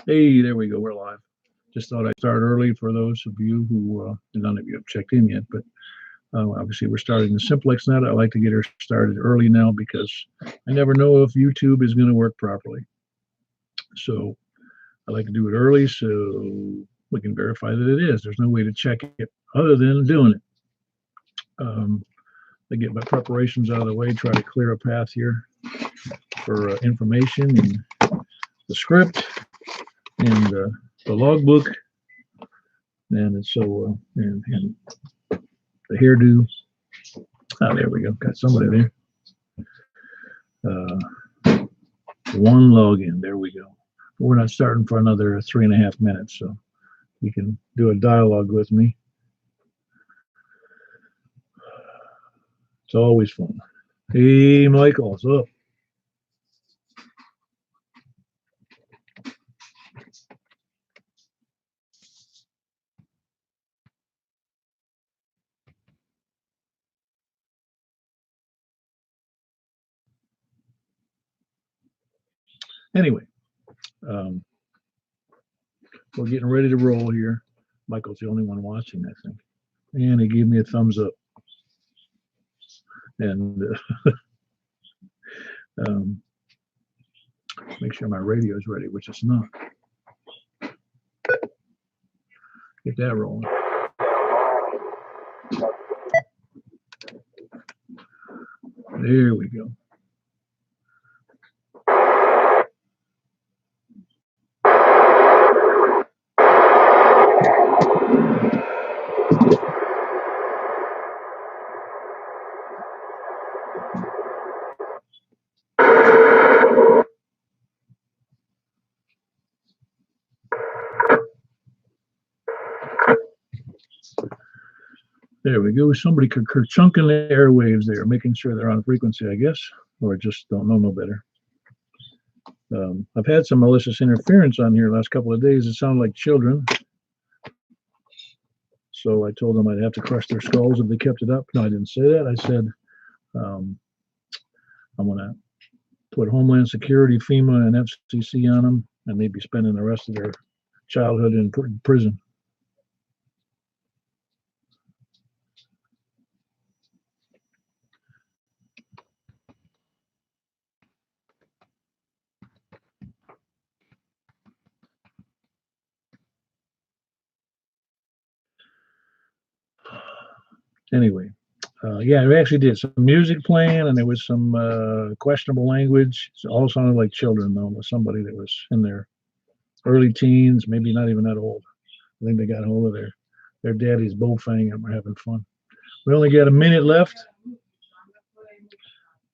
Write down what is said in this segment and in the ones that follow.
Hey, there we go. We're live. Just thought I'd start early for those of you who, none of you have checked in yet, but obviously we're starting the Simplex Net. I like to get her started early now because I never know if YouTube is going to work properly. So I like to do it early so we can verify that it is. There's no way to check it other than doing it. I get my preparations out of the way, try to clear a path here for information and the script and the logbook, and so and the hairdo. Oh, there we go. Got somebody there. One login. There we go. We're not starting for another 3.5 minutes, so you can do a dialogue with me. It's always fun. Hey, Michael, what's up? Anyway, um, we're getting ready to roll here. Michael's the only one watching, I think. And he gave me a thumbs up. And make sure my radio is ready, which it's not. Get that rolling. There we go. There we go. Somebody chunking the airwaves there, making sure they're on frequency, I guess, or just don't know no better. I've had some malicious interference on here the last couple of days. It sounded like children. So I told them I'd have to crush their skulls if they kept it up. No, I didn't say that. I said I'm going to put Homeland Security, FEMA, and FCC on them, and they'd be spending the rest of their childhood in prison. Anyway, yeah, we actually did some music playing, and there was some questionable language. It all sounded like children, though, with somebody that was in their early teens, maybe not even that old. I think they got hold of their daddy's bullfang and we're having fun. We only got a minute left.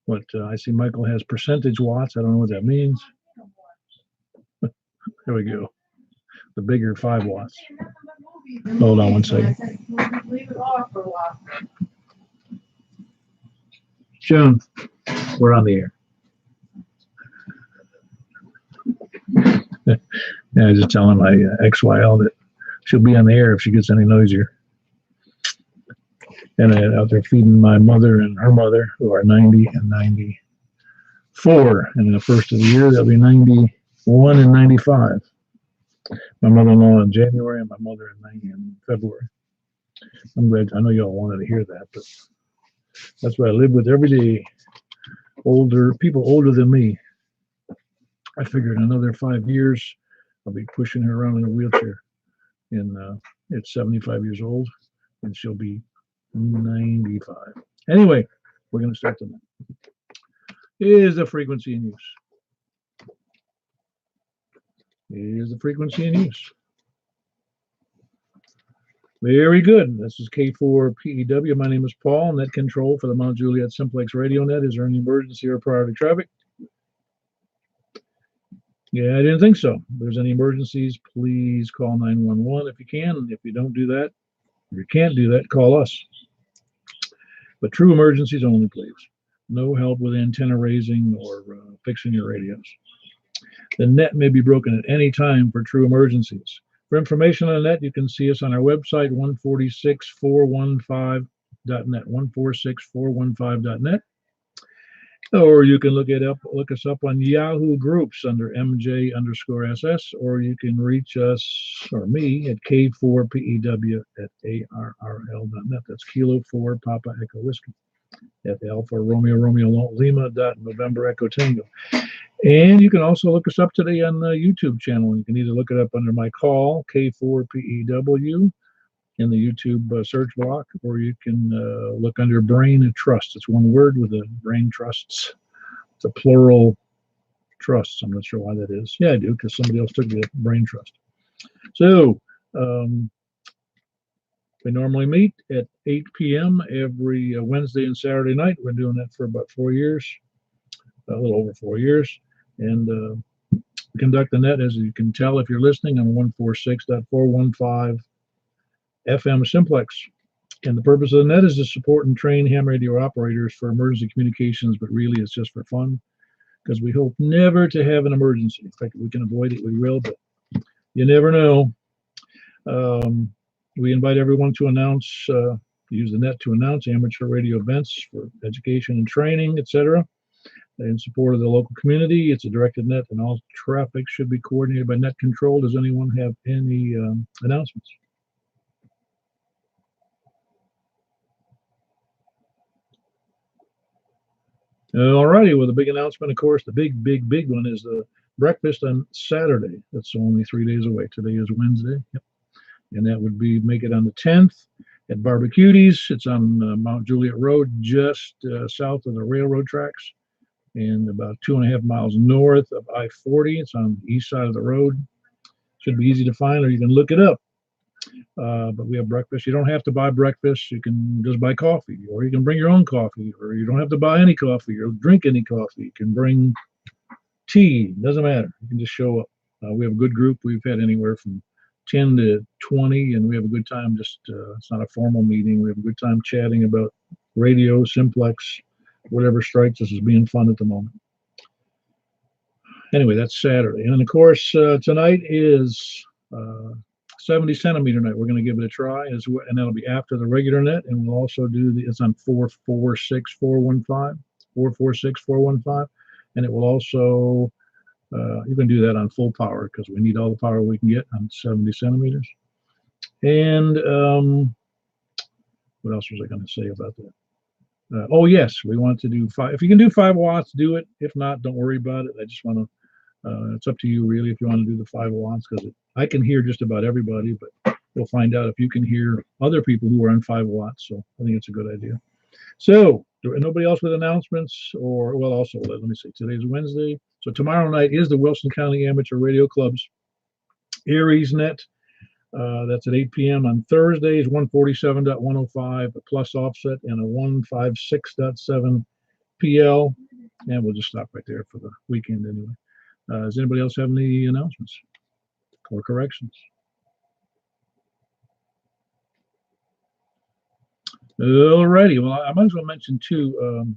But I see Michael has percentage watts. I don't know what that means. There we go. The bigger 5 watts. Hold on one second. Joan, we're on the air. Yeah, I was just telling my XYL that she'll be on the air if she gets any noisier. And I'm out there feeding my mother and her mother, who are 90 and 94. And in the first of the year, they'll be 91 and 95. My mother-in-law in January and my mother in February. I'm glad. I know y'all wanted to hear that, but that's what I live with every day. People older than me. I figured in another 5 years, I'll be pushing her around in a wheelchair. And it's 75 years old, and she'll be 95. Anyway, we're going to start tonight. Is the frequency in use? Is the frequency in use? Very good. This is K4PEW. My name is Paul. Net control for the Mount Juliet Simplex Radio Net. Is there any emergency or priority traffic? Yeah, I didn't think so. If there's any emergencies, please call 911 if you can. If you don't do that, if you can't do that, call us. But true emergencies only, please. No help with antenna raising or fixing your radios. The net may be broken at any time for true emergencies. For information on the net, you can see us on our website, 146415.net, 146415.net. Or you can look us up on Yahoo Groups under MJ_SS, or you can reach us or me at K4PEW at ARRL.net. That's Kilo 4 Papa Echo Whiskey at Alpha Romeo Romeo Lima November Echo Tango. And you can also look us up today on the YouTube channel. You can either look it up under my call, K4PEW, in the YouTube search block, or you can look under Brain Trust. It's one word with a Brain Trusts. It's a plural trusts. I'm not sure why that is. Yeah, I do, because somebody else took the Brain Trust. So we normally meet at 8 p.m. every Wednesday and Saturday night. We're doing that for about 4 years, a little over 4 years. And conduct the net, as you can tell if you're listening, on 146.415 FM Simplex. And the purpose of the net is to support and train ham radio operators for emergency communications, but really it's just for fun, because we hope never to have an emergency. In fact, if we can avoid it, we will, but you never know. We invite everyone to use the net to announce amateur radio events for education and training, etc. In support of the local community. It's a directed net, and all traffic should be coordinated by net control. Does anyone have any announcements? All righty. Well, the big announcement, of course, the big one is the breakfast on Saturday. That's only 3 days away. Today is Wednesday. Yep. And that would make it on the 10th at Barbecuties. It's on Mount Juliet Road, just south of the railroad tracks, and about 2.5 miles north of I-40. It's on the east side of the road. Should be easy to find, or you can look it up. But we have breakfast. You don't have to buy breakfast. You can just buy coffee, or you can bring your own coffee, or you don't have to buy any coffee or drink any coffee. You can bring tea. Doesn't matter. You can just show up. We have a good group. We've had anywhere from 10 to 20, and we have a good time. Just it's not a formal meeting. We have a good time chatting about radio, Simplex, whatever strikes us as being fun at the moment. Anyway, that's Saturday. And then, of course, tonight is 70 centimeter night. We're going to give it a try, and that'll be after the regular net. And we'll also it's on 446-415, and it will also, you can do that on full power, because we need all the power we can get on 70 centimeters. And what else was I going to say about that? Oh, yes, we want to do 5. If you can do 5 watts, do it. If not, don't worry about it. I just want to, it's up to you, really, if you want to do the 5 watts, because I can hear just about everybody, but we'll find out if you can hear other people who are on 5 watts. So I think it's a good idea. So, nobody else with announcements? Or, well, also, let me see. Today's Wednesday. So tomorrow night is the Wilson County Amateur Radio Club's Aries Net. That's at 8 p.m. on Thursdays, 147.105 plus offset, and a 156.7 PL. And we'll just stop right there for the weekend anyway. Does anybody else have any announcements or corrections? All righty. Well, I might as well mention too,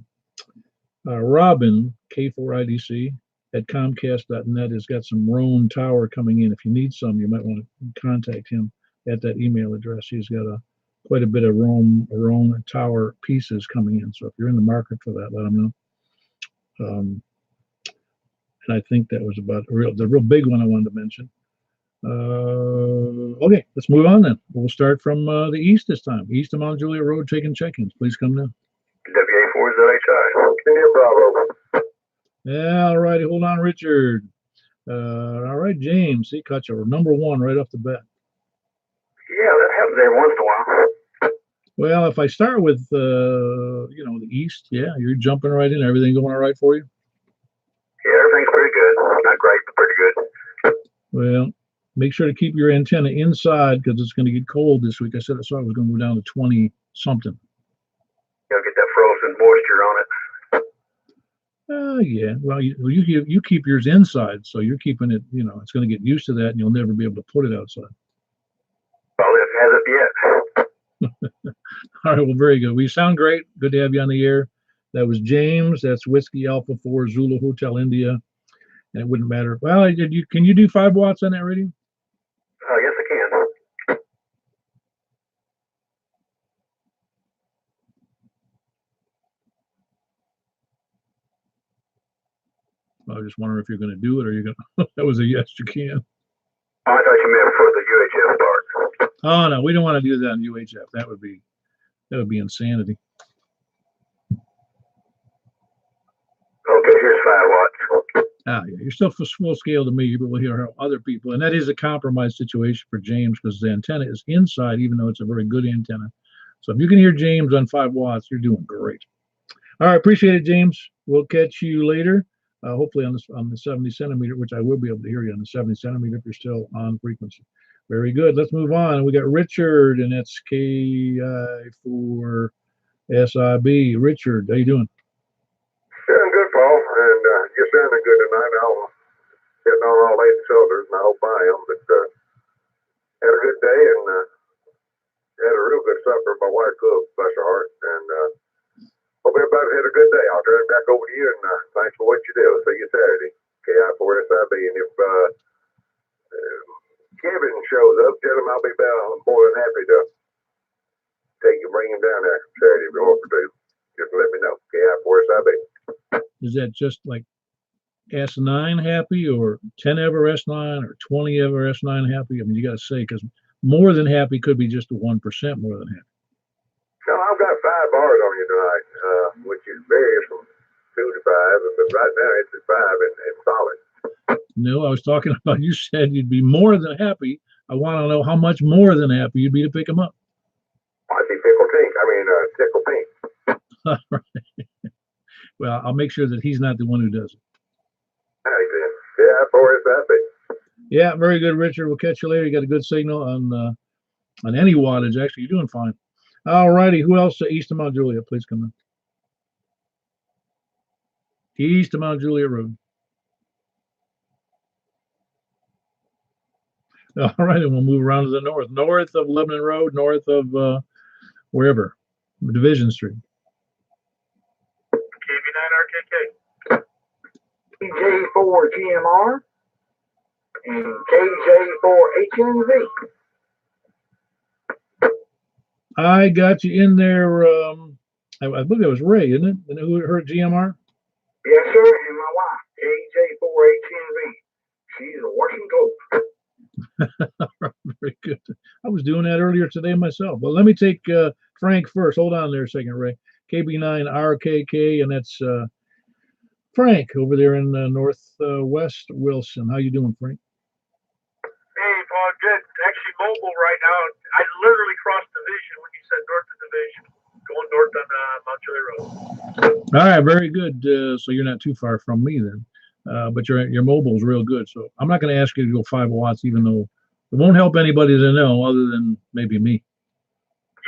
Robin, K4IDC, at Comcast.net has got some Roan tower coming in. If you need some, you might want to contact him at that email address. He's got quite a bit of Roan tower pieces coming in. So if you're in the market for that, let him know. And I think that was about the real big one I wanted to mention. Okay, let's move on then. We'll start from the east this time. East of Mount Juliet Road, taking check-ins. Please come now. WA4ZHI. Bravo. Yeah, all righty. Hold on, Richard. All right, James. He caught you number 1 right off the bat. Yeah, that happens every once in a while. Well, if I start with, the east, yeah, you're jumping right in. Everything going all right for you? Yeah, everything's pretty good. Not great, but pretty good. Well, make sure to keep your antenna inside, because it's going to get cold this week. I saw it was going to go down to 20-something. Gotta get that frozen moisture on it. Yeah. Well, you keep yours inside, so you're keeping it. It's going to get used to that, and you'll never be able to put it outside. Well, it hasn't yet. All right. Well, very good. We sound great. Good to have you on the air. That was James. That's Whiskey Alpha 4 Zulu Hotel India. And it wouldn't matter. Well, can you do 5 watts on that radio? Yes, I can. I was just wondering if you're going to do it or you're going to. That was a yes, you can. I thought you meant for the UHF part. Oh no, we don't want to do that in UHF. That would be insanity. Okay, here's 5 watts. Ah, yeah, you're still full scale to me, but we'll hear other people, and that is a compromised situation for James because the antenna is inside, even though it's a very good antenna. So if you can hear James on 5 watts, you're doing great. All right, appreciate it, James. We'll catch you later. Hopefully on the 70 centimeter, which I will be able to hear you on the 70 centimeter if you're still on frequency. Very good. Let's move on. We got Richard, and that's KI4SIB. Richard, how you doing? Doing good, Paul, and you're sounding good tonight. I'm getting on all 8 cylinders, and I hope I am. But had a good day and had a real good supper. My wife cooked, bless her heart, and hope everybody had a good day. I'll turn it back over to you, and thanks for what you do. See you Saturday, KI4SIB. And if Kevin shows up, tell him I'll be more than happy to bring him down there Saturday if you want to. Just let me know, KI4SIB. Is that just like S9 happy or 10 ever S9 or 20 ever S9 happy? I mean, you got to say, because more than happy could be just a 1% more than happy. No, I've got 5 bars on you tonight, which is varies from 2 to 5, but right now it's at 5 and solid. No, I was talking about, you said you'd be more than happy. I want to know how much more than happy you'd be to pick him up. I see tickle pink. All right. Well, I'll make sure that he's not the one who does it. KI4SIB. Yeah, very good, Richard. We'll catch you later. You got a good signal on any wattage. Actually, you're doing fine. All righty. Who else? East of Mount Juliet, please come in. East of Mount Juliet Road. All right, and we'll move around to the north. North of Lebanon Road, north of wherever, Division Street. KB9RKK. KJ4 GMR and KJ4 HNV. I got you in there. I believe that was Ray, isn't it? And who heard GMR? Yes, sir, and my wife, KJ4 HNV. She's a washing clothes. Very good. I was doing that earlier today myself. Well, let me take Frank first. Hold on there a second, Ray. KB9RKK, and that's Frank over there in northwest Wilson. How you doing, Frank? Hey, Paul, good. Actually, mobile right now. I literally crossed division when you said north of division, going north on Mount Juliet Road. All right, very good. So you're not too far from me then. But your mobile is real good. So I'm not going to ask you to go 5 watts, even though it won't help anybody to know other than maybe me.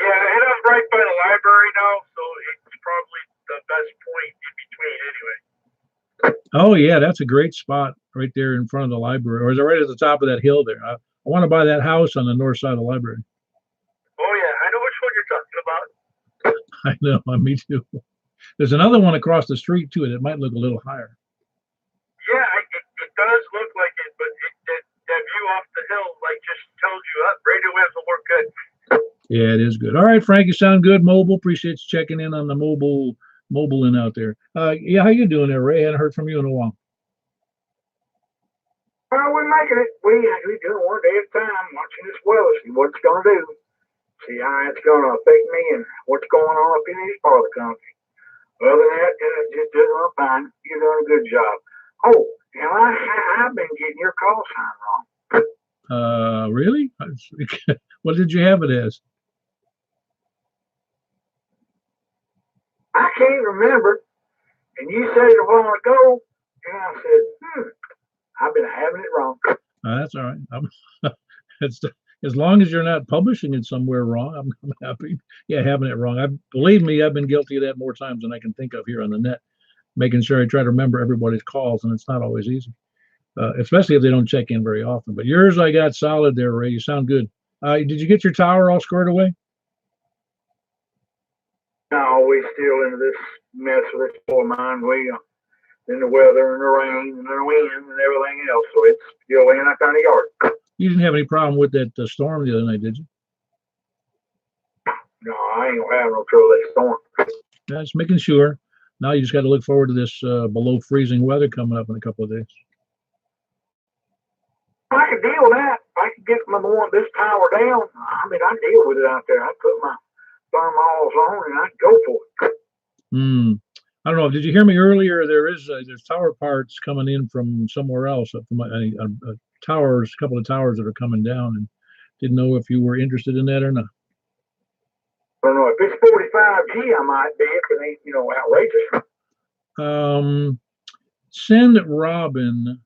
Yeah, and I'm right by the library now, so it's probably the best point in between anyway. Oh, yeah, that's a great spot right there in front of the library. Or is it right at the top of that hill there? I want to buy that house on the north side of the library. Oh, yeah, I know which one you're talking about. I know, me too. There's another one across the street, too, and it might look a little higher. Yeah, it does look like it, but that view off the hill, like, just tells you up. Radio waves will work good. Yeah, it is good. All right, Frank, you sound good. Mobile, appreciate you checking in on the mobile in out there. Yeah, how you doing there, Ray? I hadn't heard from you in a while. Well, we're making it. We doing one day at a time, watching this weather, see what it's going to do, see how it's going to affect me and what's going on up in this part of the country. Other than that, just doing fine. You're doing a good job. Oh, and I've been getting your call sign wrong. Really? What did you have it as? I can't remember. And you said it a while ago, and I said, I've been having it wrong. That's all right. As long as you're not publishing it somewhere wrong, I'm happy. Yeah, having it wrong. Believe me, I've been guilty of that more times than I can think of here on the net, making sure I try to remember everybody's calls, and it's not always easy, especially if they don't check in very often. But yours, I got solid there, Ray. You sound good. Did you get your tower all squared away? No, we still into this mess with this poor mine. We in the weather and the rain and the wind and everything else, so it's still in our kind of yard. You didn't have any problem with that storm the other night, did you? No, I ain't gonna have no trouble with that storm. Just making sure. Now you just got to look forward to this below freezing weather coming up in a couple of days. I could deal with that. I could get this tower down. I mean, I deal with it out there. I put my thermals on and I go for it. I don't know. Did you hear me earlier? There's tower parts coming in from somewhere else. From towers, a couple of towers that are coming down, and didn't know if you were interested in that or not. I don't know if it's 45G. I might be if it ain't outrageous. Send Robin.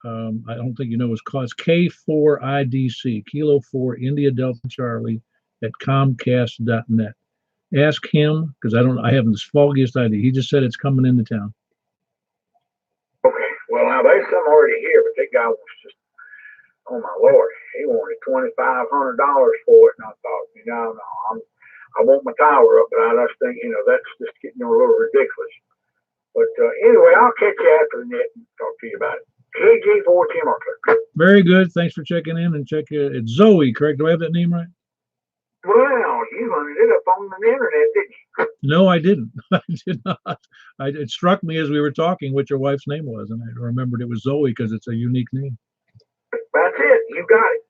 I don't think you know his call. It's K4IDC, Kilo 4 India Delta Charlie at Comcast.net. Ask him because I haven't the foggiest idea. He just said it's coming into town. Okay. Well, now there's some already here, but that guy was just, oh my Lord, he wanted $2,500 for it, and I thought, no, I want my tower up, but I just think, that's just getting a little ridiculous. But anyway, I'll catch you after the net and talk to you about it. KG4 Tim Arthur. Very good. Thanks for checking in and it's Zoe, correct? Do I have that name right? Well, you hunted it up on the internet, didn't you? No, I didn't. I did not. It struck me as we were talking what your wife's name was, and I remembered it was Zoe because it's a unique name. That's it. You got it.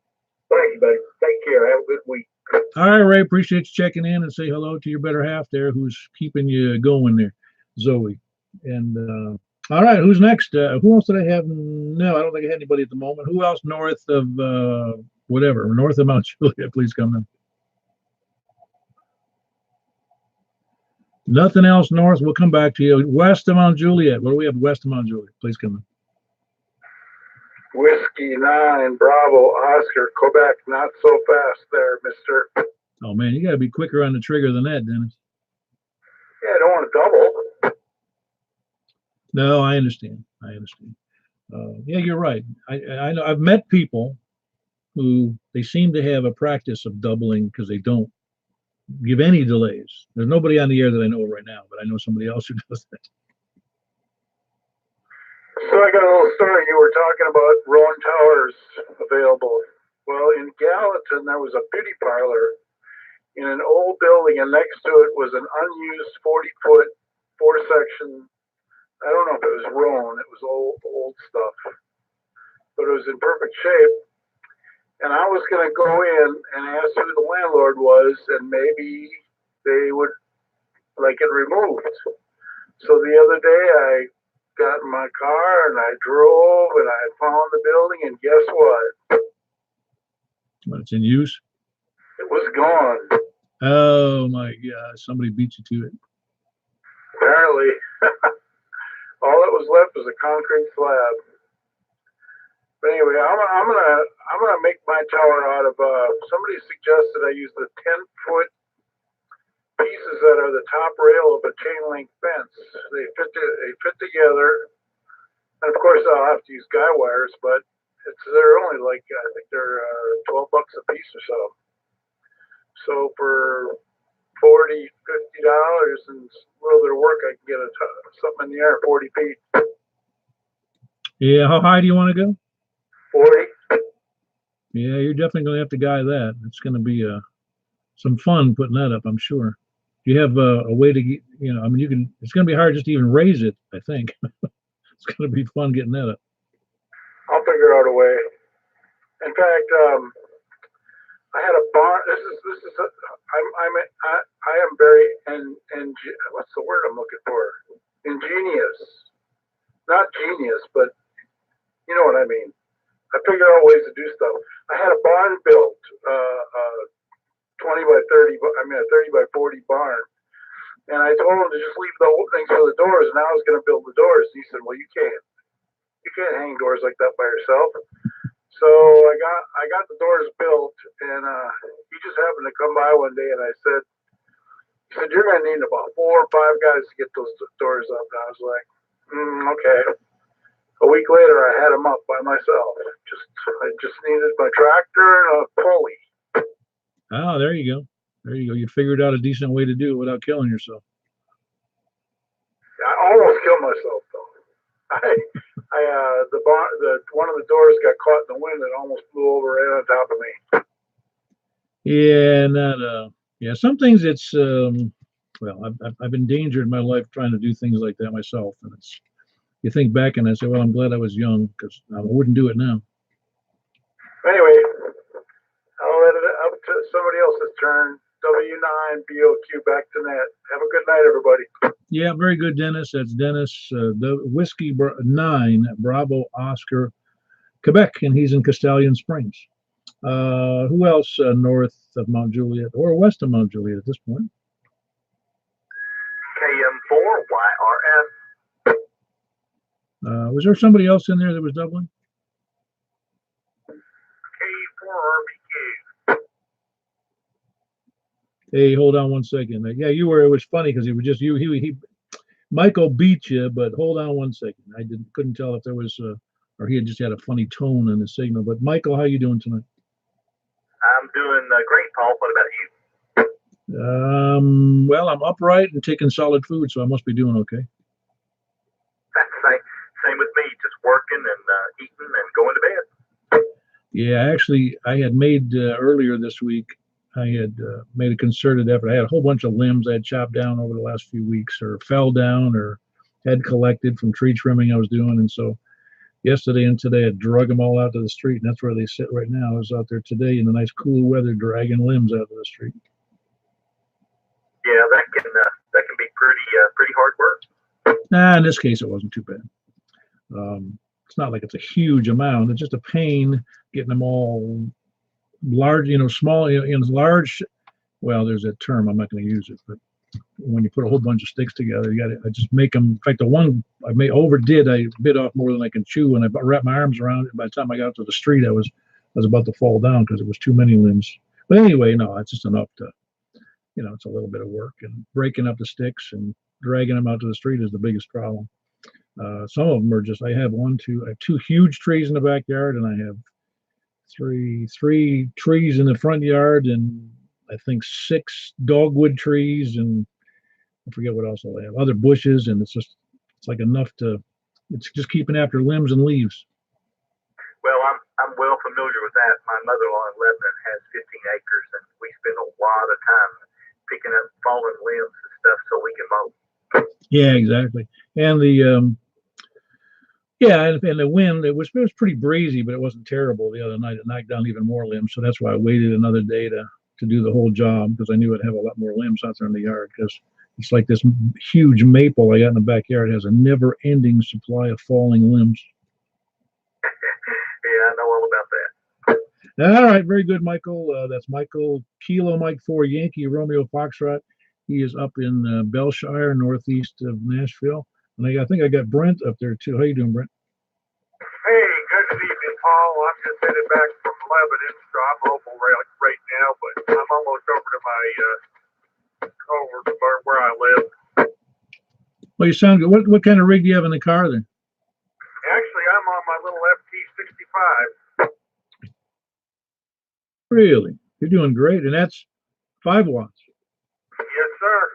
Thank you, buddy. Take care. Have a good week. All right, Ray. Appreciate you checking in and say hello to your better half there who's keeping you going there, Zoe. And all right, who's next? Who else did I have? No, I don't think I had anybody at the moment. Who else north of north of Mount Juliet? Please come in. Nothing else north. We'll come back to you. West of Mount Juliet. What do we have west of Mount Juliet? Please come in. Whiskey 9, Bravo, Oscar, Quebec. Not so fast there, mister. Oh, man, you got to be quicker on the trigger than that, Dennis. Yeah, I don't want to double. No, I understand. Yeah, you're right. I know. I've met people who they seem to have a practice of doubling because they don't give any delays. There's nobody on the air that I know right now, but I know somebody else who does that. So I got a little story. You were talking about Rowan Towers available. Well, in Gallatin, there was a beauty parlor in an old building, and next to it was an unused 40-foot, four-section. I don't know if it was Rowan. It was old stuff, but it was in perfect shape. And I was going to go in and ask who the landlord was, and maybe they would like it removed. So the other day, I got in my car and I drove and I found the building, and guess what? Well, it's in use. It was gone. Oh my God! Somebody beat you to it. Apparently, all that was left was a concrete slab. But anyway, I'm gonna make my tower out of. Somebody suggested I use the 10-foot pieces that are the top rail of a chain link fence. They fit together, and of course I'll have to use guy wires, but they're only I think they're $12 a piece or so. So for $40, $50 and a little bit of work, I can get something in the air 40 feet. Yeah, how high do you want to go? 40. Yeah, you're definitely going to have to guy that. It's going to be some fun putting that up, I'm sure. Do you have a way to get, you can, it's going to be hard just to even raise it, I think. It's going to be fun getting that up. I'll figure out a way. In fact, I had a barn. I am very, what's the word I'm looking for? Ingenious. Not genius, but you know what I mean. I figure out ways to do stuff. I had a barn built, 20 by 30, a 30 by 40 barn. And I told him to just leave the openings for the doors, and I was going to build the doors. He said, well, you can't hang doors like that by yourself. So I got the doors built, and he just happened to come by one day, and he said, you're going to need about 4 or 5 guys to get those doors up. And I was like, okay. A week later, I had them up by myself. I just needed my tractor and a pulley. Oh, there you go. You figured out a decent way to do it without killing yourself. I almost killed myself, though. One of the doors got caught in the wind and almost flew over right on top of me. Yeah, and that some things it's well, I've endangered my life trying to do things like that myself. And it's, you think back and I say, well, I'm glad I was young because I wouldn't do it now. Anyway, I'll let it up to somebody else's turn. W9BOQ back to net. Have a good night, everybody. Yeah, very good, Dennis. That's Dennis, the Whiskey 9, Bravo Oscar, Quebec, and he's in Castellian Springs. Who else north of Mount Juliet or west of Mount Juliet at this point? KM4YRF. Was there somebody else in there that was doubling? K4RBQ. Hey, hold on one second. Yeah, you were. It was funny because it was just you. Michael beat you, but hold on one second. I couldn't tell if there was, or he had just had a funny tone in the signal. But Michael, how you doing tonight? I'm doing great, Paul. What about you? Well, I'm upright and taking solid food, so I must be doing okay. Same with me. Just working and eating and going to bed. Yeah, actually, I had made earlier this week. I had made a concerted effort. I had a whole bunch of limbs I had chopped down over the last few weeks, or fell down, or had collected from tree trimming I was doing, and so yesterday and today I drug them all out to the street, and that's where they sit right now. I was out there today in the nice cool weather, dragging limbs out to the street. Yeah, that can be pretty hard work. Nah, in this case, it wasn't too bad. It's not like it's a huge amount. It's just a pain getting them all large, small, large. Well, there's a term. I'm not going to use it, but when you put a whole bunch of sticks together, you got to just make them. In fact, the one I overdid. I bit off more than I can chew, and I wrapped my arms around it. By the time I got to the street, I was about to fall down because it was too many limbs. But anyway, no, it's just enough to, it's a little bit of work, and breaking up the sticks and dragging them out to the street is the biggest problem. Some of them are just, I have two huge trees in the backyard, and I have three trees in the front yard, and I think 6 dogwood trees, and I forget what else I have, other bushes, and it's like enough it's just keeping after limbs and leaves. Well, I'm well familiar with that. My mother-in-law in Lebanon has 15 acres, and we spend a lot of time picking up fallen limbs and stuff so we can mow. Yeah, exactly. And the and the wind, it was pretty breezy, but it wasn't terrible the other night. It knocked down even more limbs, so that's why I waited another day to do the whole job, because I knew I'd have a lot more limbs out there in the yard, because it's like this huge maple I got in the backyard has a never-ending supply of falling limbs. Yeah, I know all about that. All right, very good, Michael. That's Michael, Kilo Mike 4, Yankee Romeo Foxtrot. He is up in Bellshire, northeast of Nashville. And I think I got Brent up there too. How you doing, Brent? Hey, good evening, Paul. I'm just headed back from Lebanon, so I'm mobile right now, but I'm almost over to where I live. Well, you sound good. What kind of rig do you have in the car then? Actually, I'm on my little FT65. Really? You're doing great, and that's 5 watts. Yes, sir.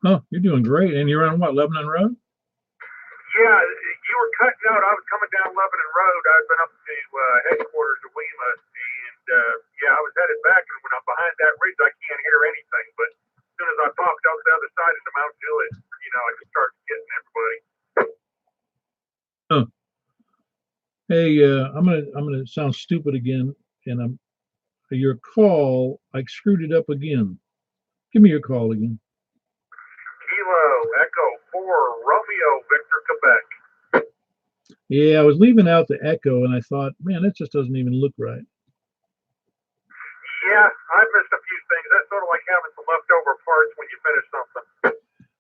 Oh, you're doing great. And you're on what, Lebanon Road? Yeah, you were cutting out. I was coming down Lebanon Road. I've been up to headquarters of WEMA, and I was headed back, and when I'm behind that ridge, I can't hear anything. But as soon as I popped out the other side into Mount Juliet, I just started getting everybody. Oh. Hey, I'm gonna sound stupid again, and your call, I screwed it up again. Give me your call again. Kilo Echo 4 Romeo Victor Quebec. Yeah, I was leaving out the echo, and I thought, man, that just doesn't even look right. Yeah, I missed a few things. That's sort of like having some leftover parts when you finish something.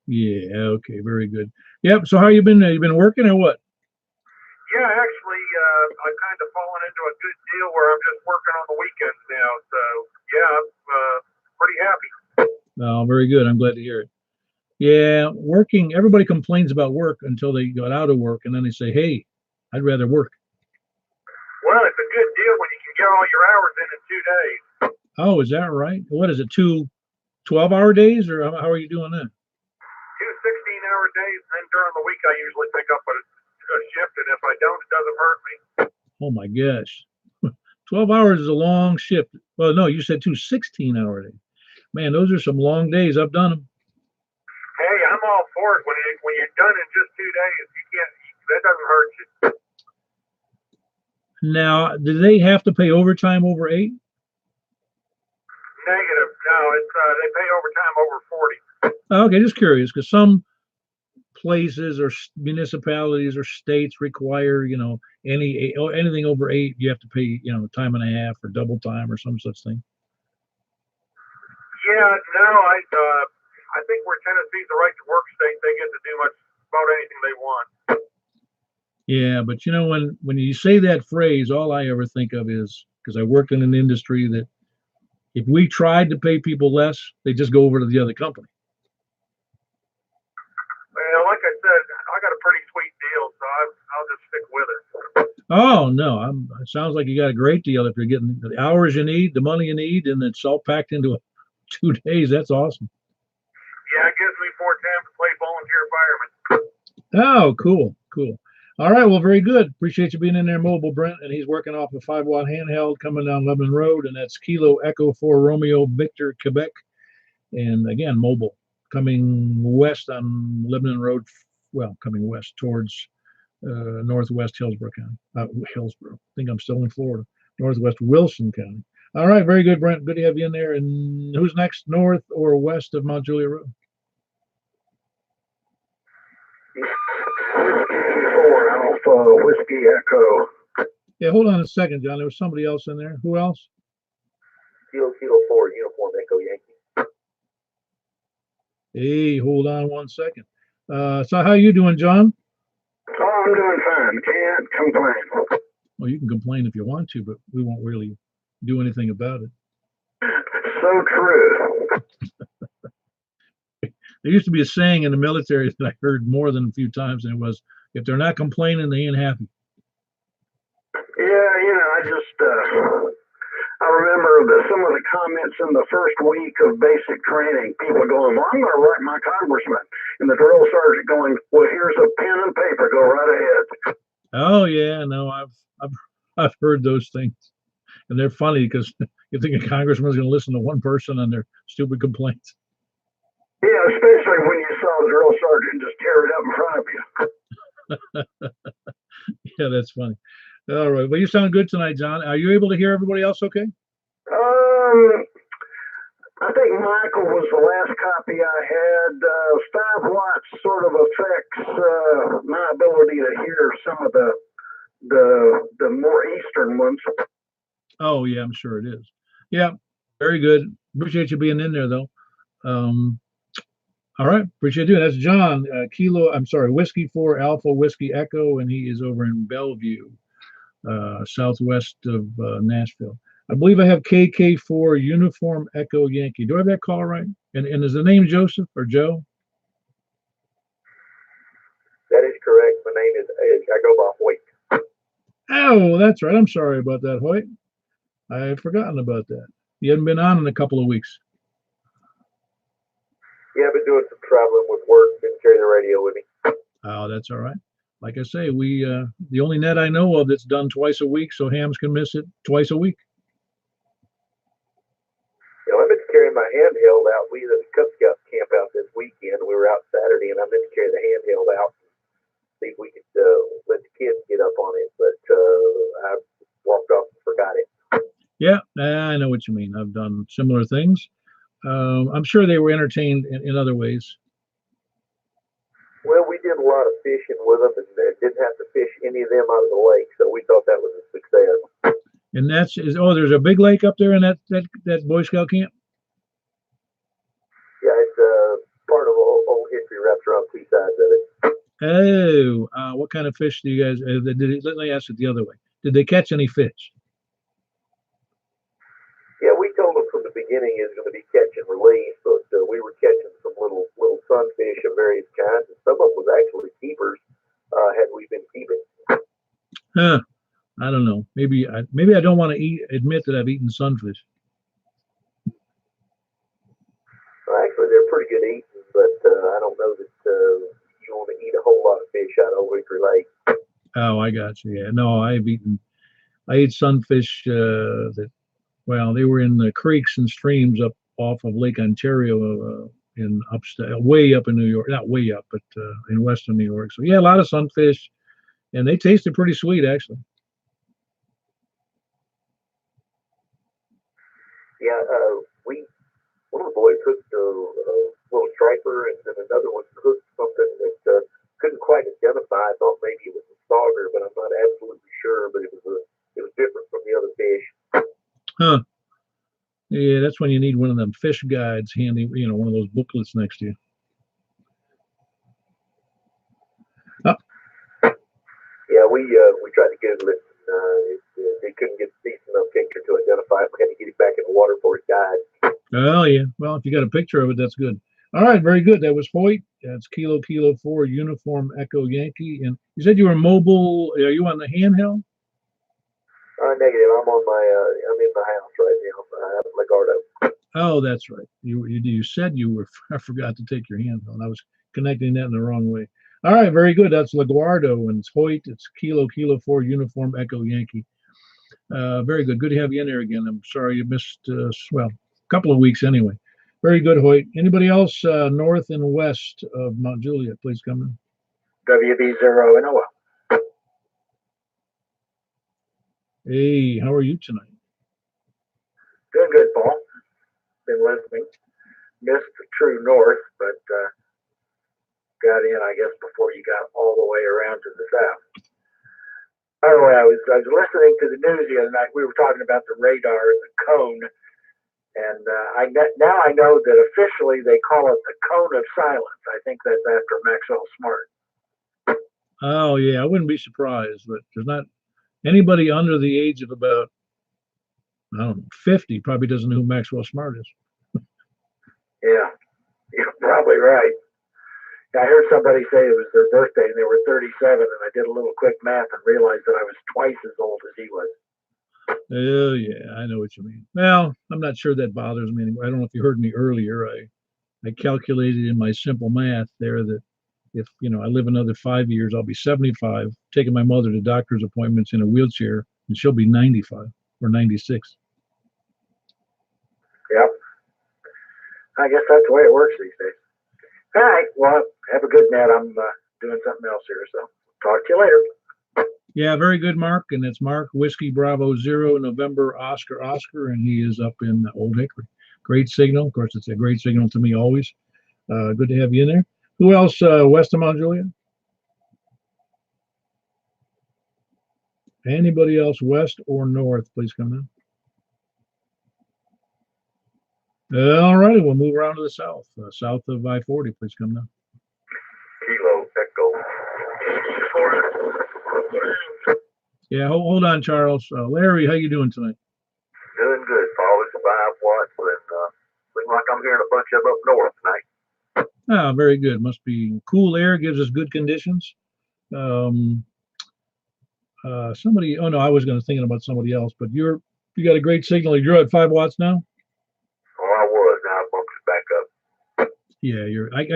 Yeah, okay, very good. Yep, so how you been? You been working or what? Yeah, actually, I've kind of fallen into a good deal where I'm just working on the weekends now. So, yeah, I'm pretty happy. Oh, very good. I'm glad to hear it. Yeah, working, everybody complains about work until they got out of work, and then they say, hey, I'd rather work. Well, it's a good deal when you can get all your hours in 2 days. Oh, is that right? What is it, 2 12-hour days, or how are you doing that? 2 16-hour days, and then during the week I usually pick up a shift, and if I don't, it doesn't hurt me. Oh my gosh. 12 hours is a long shift. Well, no, you said 2 16-hour days. Man, those are some long days. I've done them. Hey, I'm all for it. When you're done in just 2 days, you can't. That doesn't hurt you. Now, do they have to pay overtime over 8? Negative. No, it's they pay overtime over 40. Okay, just curious, because some places or municipalities or states require, anything over 8, you have to pay, time and a half or double time or some such thing. Yeah, no, I think where Tennessee's the right to work state, they get to do much about anything they want. Yeah, but when you say that phrase, all I ever think of is, because I worked in an industry that if we tried to pay people less, they just go over to the other company. Well, like I said, I got a pretty sweet deal, so I'll just stick with it. Oh no, it sounds like you got a great deal if you're getting the hours you need, the money you need, and it's all packed into 2 days. That's awesome. Yeah, it gives me more time to play volunteer fireman. Oh, cool. All right, well, very good. Appreciate you being in there, Mobile Brent, and he's working off a 5-watt handheld coming down Lebanon Road, and that's Kilo Echo 4 Romeo Victor, Quebec. And again, mobile, coming west on Lebanon Road, coming west towards northwest Hillsborough County. Hillsborough. I think I'm still in Florida. Northwest Wilson County. All right, very good, Brent. Good to have you in there. And who's next, north or west of Mount Juliet Road? Whiskey Echo. Yeah, hold on a second, John. There was somebody else in there. Who else? Kilo 4 Uniform Echo Yankee. Hey, hold on one second. So how you doing, John? Oh, I'm doing fine. Can't complain. Well, you can complain if you want to, but we won't really do anything about it. So true. There used to be a saying in the military that I heard more than a few times, and it was, if they're not complaining, they ain't happy. Yeah, I remember some of the comments in the first week of basic training, people going, well, I'm going to write my congressman. And the drill sergeant going, well, here's a pen and paper, go right ahead. Oh, yeah, no, I've heard those things. And they're funny because you think a congressman's going to listen to one person on their stupid complaints. Yeah, especially when you saw the drill sergeant just tear it up in front of you. Yeah, that's funny. All right. Well, you sound good tonight, John. Are you able to hear everybody else okay? I think Michael was the last copy I had. 5 watts sort of affects my ability to hear some of the more eastern ones. Oh, yeah, I'm sure it is. Yeah, very good. Appreciate you being in there, though. All right, appreciate you. That's John, Whiskey 4 Alpha Whiskey Echo, and he is over in Bellevue, southwest of Nashville. I believe I have KK4 Uniform Echo Yankee. Do I have that call right? And is the name Joseph or Joe? That is correct. My name is I go by Hoyt. Oh, that's right. I'm sorry about that, Hoyt. I had forgotten about that. You hadn't been on in a couple of weeks. Yeah, I've been doing some traveling with work. Didn't carry the radio with me. Oh, that's all right. Like I say, we the only net I know of that's done twice a week, so hams can miss it twice a week. I've been carrying my handheld out. We had a Cub Scout camp out this weekend. We were out Saturday, and I've been carrying the handheld out. See if we could let the kids get up on it, but I walked off and forgot it. Yeah, I know what you mean. I've done similar things. I'm sure they were entertained in other ways. Well, we did a lot of fishing with them, and didn't have to fish any of them out of the lake, so we thought that was a success. And there's a big lake up there in that Boy Scout camp? Yeah, it's part of old history wrapped around 2 sides of it. Oh, what kind of fish do you guys, let me ask it the other way. Did they catch any fish? Yeah, we told them from the beginning it was going to be catch and release, but we were catching some little sunfish of various kinds, and some of them was actually keepers had we been keeping. Huh. I don't know. Maybe I don't want to admit that I've eaten sunfish. Well, actually, they're pretty good eating, but I don't know that you want to eat a whole lot of fish out of Victory Lake. Oh, I got you. Yeah, no, I ate sunfish they were in the creeks and streams up off of Lake Ontario in upstate, way up in New York, not way up, but in western New York. So yeah, a lot of sunfish, and they tasted pretty sweet actually. Yeah, one of the boys hooked a little striper, and then another one hooked something that couldn't quite identify. I thought maybe it was a sauger, but I'm not absolutely sure. But it was different from the other fish. Huh. Yeah, that's when you need one of them fish guides handy, one of those booklets next to you. Oh. Yeah, we tried to Google it. They couldn't get a decent enough picture to identify it. We had to get it back in the water for his guide. Oh yeah. Well, if you got a picture of it, that's good. All right, very good. That was Hoyt. That's Kilo 4 Uniform Echo Yankee. And you said you were mobile. Are you on the handheld? Negative. I'm in the house right now. At Legardo. Oh, that's right. You said you were. I forgot to take your handheld. I was connecting that in the wrong way. All right, very good. That's LaGuardo, and it's Hoyt. It's Kilo 4 Uniform Echo Yankee. Very good. Good to have you in there again. I'm sorry you missed, well, a couple of weeks anyway. Very good, Hoyt. Anybody else north and west of Mount Juliet, please come in. WB0 and OL. Hey, how are you tonight? Doing good, Paul. Been listening. Missed the true north, but got in, I guess, before you got all the way around to the south. Oh, I was listening to the news the other night. We were talking about the radar, the cone, and now I know that officially they call it the cone of silence. I think that's after Maxwell Smart. Oh yeah, I wouldn't be surprised, but there's not anybody under the age of about, I don't know, 50 probably doesn't know who Maxwell Smart is. Yeah, you're probably right. I heard somebody say it was their birthday and they were 37, and I did a little quick math and realized that I was twice as old as he was. Oh yeah, I know what you mean. Well, I'm not sure that bothers me anymore. I don't know if you heard me earlier. I calculated in my simple math there that if I live another 5 years, I'll be 75, taking my mother to doctor's appointments in a wheelchair, and she'll be 95 or 96. Yep. I guess that's the way it works these days. All right. Well, have a good night. I'm doing something else here, so talk to you later. Yeah, very good, Mark. And it's Mark Whiskey Bravo 0 November Oscar, and he is up in Old Hickory. Great signal. Of course, it's a great signal to me always. Good to have you in there. Who else west of Mount Juliet? Anybody else west or north, please come in. All righty, we'll move around to the south. South of I-40, please come down. Kilo Echo. Yeah, hold on, Charles. Larry, how you doing tonight? Doing good, Paul. It's 5 watts, and seems like I'm hearing a bunch of them up north tonight. Ah, very good. Must be cool air, gives us good conditions. Somebody, oh no, I was going to thinking about somebody else, but you got a great signal. You're at 5 watts now? Oh, I was. Now I bumped it back up. Yeah,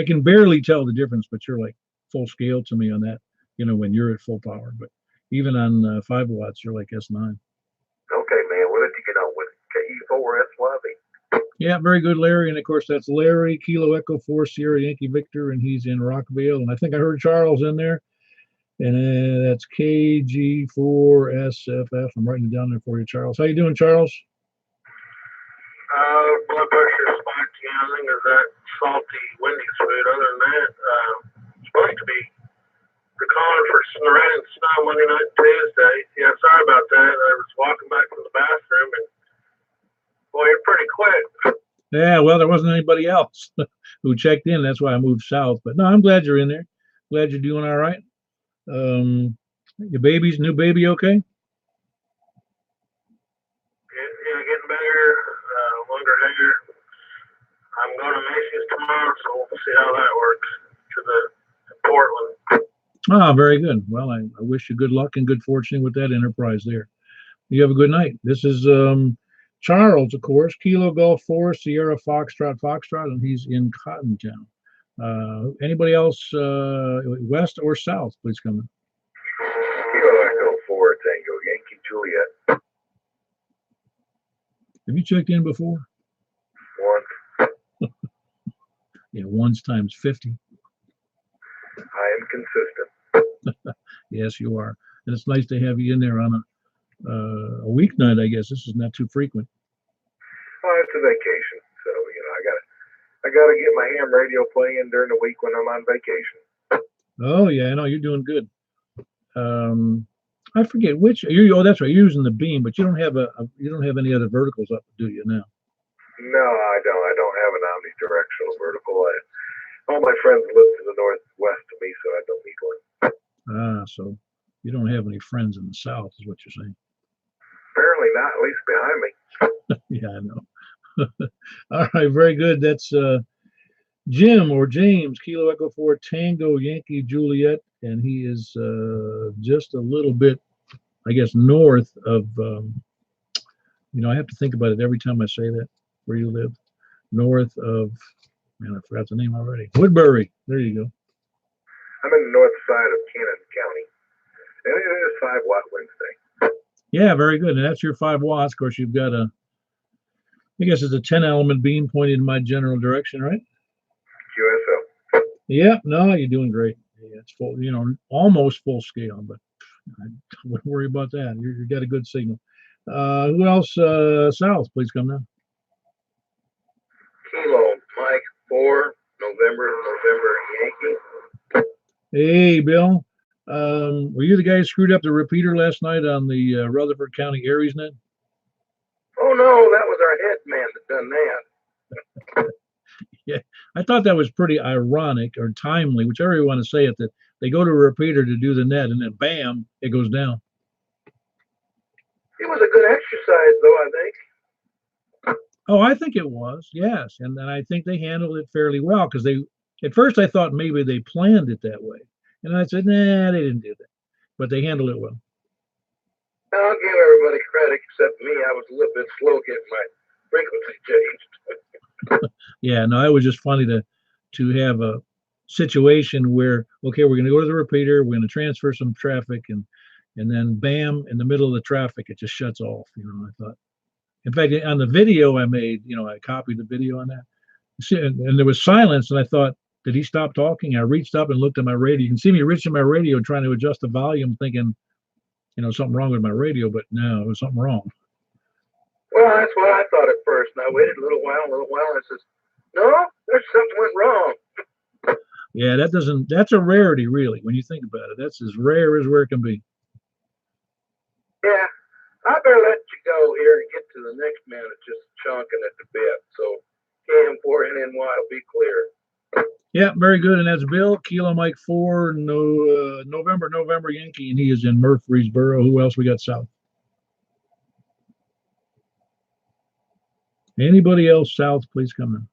I can barely tell the difference, but you're like full scale to me on that, when you're at full power. But even on 5 watts, you're like S9. Okay, man. What did you get on with KE4SYV? Yeah, very good, Larry. And of course, that's Larry, Kilo Echo 4 Sierra Yankee Victor, and he's in Rockville. And I think I heard Charles in there. And that's KG4SFF. I'm writing it down there for you, Charles. How you doing, Charles? Blood pressure spiked again. I think it's that salty Wendy's food. Other than that, it's supposed to be the calling for rain and snow Monday night and Tuesday. Yeah, sorry about that. I was walking back from the bathroom, and boy, you're pretty quick. Yeah, well, there wasn't anybody else who checked in. That's why I moved south. But no, I'm glad you're in there. Glad you're doing all right. Your new baby, okay? Yeah, getting better. Longer hair. I'm going to Macy's tomorrow, so we'll see how that works to Portland. Ah, very good. Well, I wish you good luck and good fortune with that enterprise there. You have a good night. This is Charles, of course, Kilo Golf 4 Sierra Foxtrot, and he's in Cottontown. Anybody else west or south, please come in. Kilo Echo 4 Tango Yankee Juliet. Have you checked in before? Once. Yeah, ones times 50. I am consistent. Yes, you are. And it's nice to have you in there on a weeknight, I guess. This is not too frequent. Oh, it's a vacation, so I gotta get my ham radio playing during the week when I'm on vacation. Oh, yeah, I know. You're doing good. I forget which. Oh, that's right. You're using the beam, but you don't have you don't have any other verticals up, do you now? No, I don't. I don't have an omnidirectional vertical. All my friends live to the northwest of me, so I don't need one. Ah, so you don't have any friends in the south, is what you're saying. Apparently not, at least behind me. Yeah, I know. All right, very good. That's Jim or James, Kilo Echo 4 Tango Yankee Juliet, and he is just a little bit, I guess, north of. I have to think about it every time I say that. Where you live, north of. Man, I forgot the name already. Woodbury. There you go. I'm in the north side of Cannon County, and it is 5-watt Wednesday. Yeah, very good. And that's your 5 watts. Of course, you've got I guess it's a 10 element beam pointed in my general direction, right? QSL. Yeah, no, you're doing great. Yeah, it's full, almost full scale, but I wouldn't worry about that. You got a good signal. Who else? South, please come down. Kilo Mike 4 November Yankee. Hey, Bill. Were you the guy who screwed up the repeater last night on the Rutherford County Aries net? Oh no, that was our head man that done that. Yeah, I thought that was pretty ironic or timely, whichever you want to say it, that they go to a repeater to do the net and then bam, it goes down. It was a good exercise though, I think. Oh, I think it was, yes. And then I think they handled it fairly well because at first I thought maybe they planned it that way. And I said, nah, they didn't do that. But they handled it well. I'll give everybody credit except me. I was a little bit slow getting my frequency changed. Yeah, no, it was just funny to have a situation where, okay, we're going to go to the repeater, we're going to transfer some traffic, and then bam, in the middle of the traffic, it just shuts off. I thought, in fact, on the video I made, I copied the video on that, and there was silence, and I thought, did he stop talking? I reached up and looked at my radio. You can see me reaching my radio, trying to adjust the volume, thinking, something wrong with my radio, but no, it was something wrong. Well, that's what I thought at first, and I waited a little while, and I says, no, there's something went wrong. Yeah, that's a rarity, really, when you think about it. That's as rare as where it can be. Yeah, I better let you go here and get to the next man that's just chunking at the bit. So KM4 NNY will be clear. Yeah, very good. And that's Bill, Kilo Mike 4, November Yankee, and he is in Murfreesboro. Who else we got south? Anybody else south, please come in.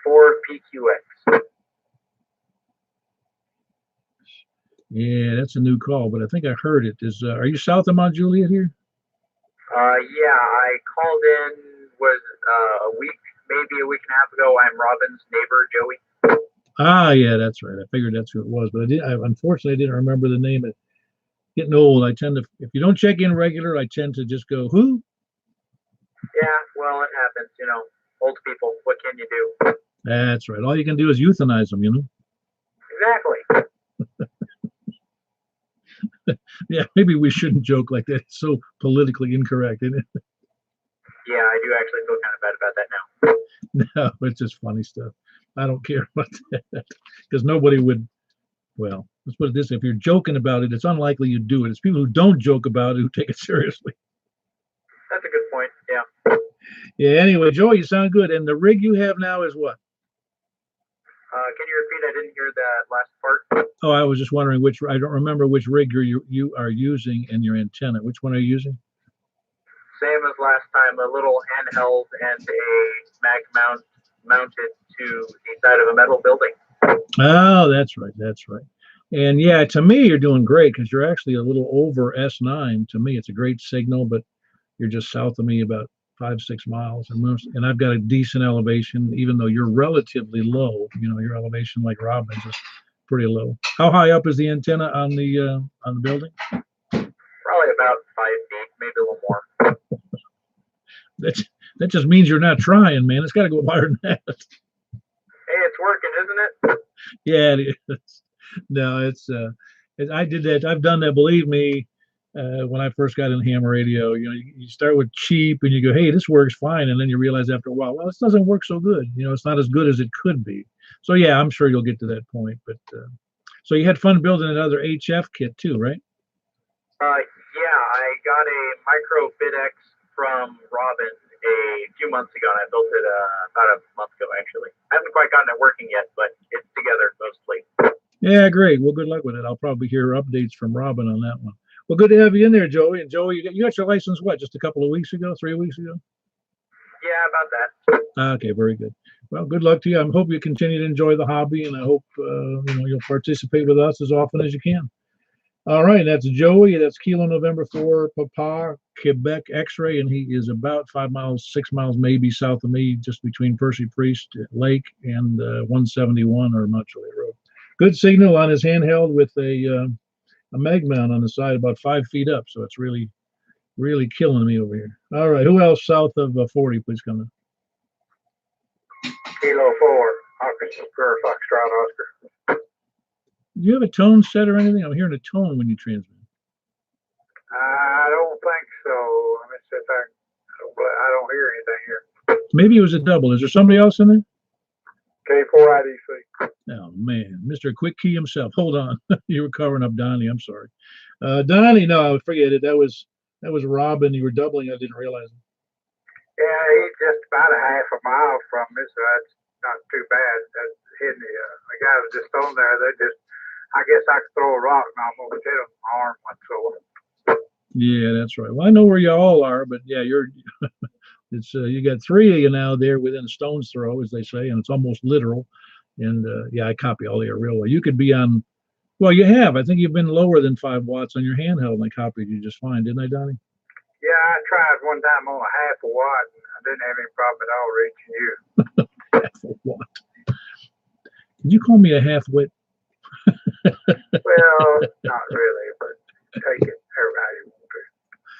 KN4 PQX. Yeah, that's a new call, but I think I heard it. Are you south of Mount Juliet here? Yeah, I called in, maybe a week and a half ago. I'm Robin's neighbor, Joey. Ah, yeah, that's right. I figured that's who it was, but unfortunately, I didn't remember the name. Getting old, I tend to, if you don't check in regular, I tend to just go, who? Yeah, well, it happens, old people, what can you do? That's right. All you can do is euthanize them, Exactly. Yeah, maybe we shouldn't joke like that. It's so politically incorrect, isn't it? Yeah, I do actually feel kind of bad about that now. No, it's just funny stuff. I don't care about that because nobody would. Well, let's put it this way: if you're joking about it, it's unlikely you'd do it. It's people who don't joke about it who take it seriously. That's a good point. Yeah. Yeah. Anyway, Joey, you sound good. And the rig you have now is what? Can you repeat? I didn't hear that last part. Oh, I was just wondering which. I don't remember which rig you are using in your antenna. Which one are you using? Same as last time, a little handheld and a mag mount mounted to the side of a metal building. Oh, that's right. That's right. And yeah, to me, you're doing great because you're actually a little over S9. To me, it's a great signal, but you're just south of me about 5-6 miles, and I've got a decent elevation, even though you're relatively low. Your elevation, like Robin's, is pretty low. How high up is the antenna on the building? Probably about 5 feet, maybe a little more. That just means you're not trying, man. It's got to go higher than that. working, isn't it? Yeah, it is. No, I did that. I've done that. Believe me, when I first got in ham radio, you start with cheap and you go, hey, this works fine, and then you realize after a while, well, this doesn't work so good. It's not as good as it could be. So yeah, I'm sure you'll get to that point. But so you had fun building another HF kit too, right? Yeah, I got a micro FitX from Robin a few months ago, and I built it about a month ago, actually. I haven't quite gotten it working yet, but it's together mostly. Yeah, great. Well, good luck with it. I'll probably hear updates from Robin on that one. Well, good to have you in there, Joey. And Joey, you got your license, what, just a couple of weeks ago, 3 weeks ago? Yeah, about that. Okay, very good. Well, good luck to you. I hope you continue to enjoy the hobby, and I hope you'll participate with us as often as you can. All right, that's Joey. That's Kilo November 4, Papa, Quebec X-ray, and he is about 5 miles, 6 miles maybe south of me, just between Percy Priest Lake and 171 or Montreal Road. Good signal on his handheld with a mag mount on the side, about 5 feet up. So it's really, really killing me over here. All right, who else south of 40? Please come in. Kilo 4, Oscar, Foxtrot, Oscar. Do you have a tone set or anything? I'm hearing a tone when you transmit. I don't think so. Let me see if I don't hear anything here. Maybe it was a double. Is there somebody else in there? K4 IDC. Oh man, Mr. Quick Key himself. Hold on, you were covering up Donnie. I'm sorry, Donnie. No, forget it. That was Robin. You were doubling. I didn't realize it. Yeah, he's just about a half a mile from me, so that's not too bad. That's hitting the guy was just on there. I guess I could throw a rock and almost hit him. My arm went sore. Yeah, that's right. Well, I know where you all are, but yeah, it's you got 3 of you now there within a stone's throw, as they say, and it's almost literal. And yeah, I copy all your real well. You could be on. Well, you have. I think you've been lower than 5 watts on your handheld, and I copied you just fine, didn't I, Donnie? Yeah, I tried one time on a half a watt, and I didn't have any problem at all reaching you. Half a watt. Did you call me a half-wit? Well, not really, but take it everybody you want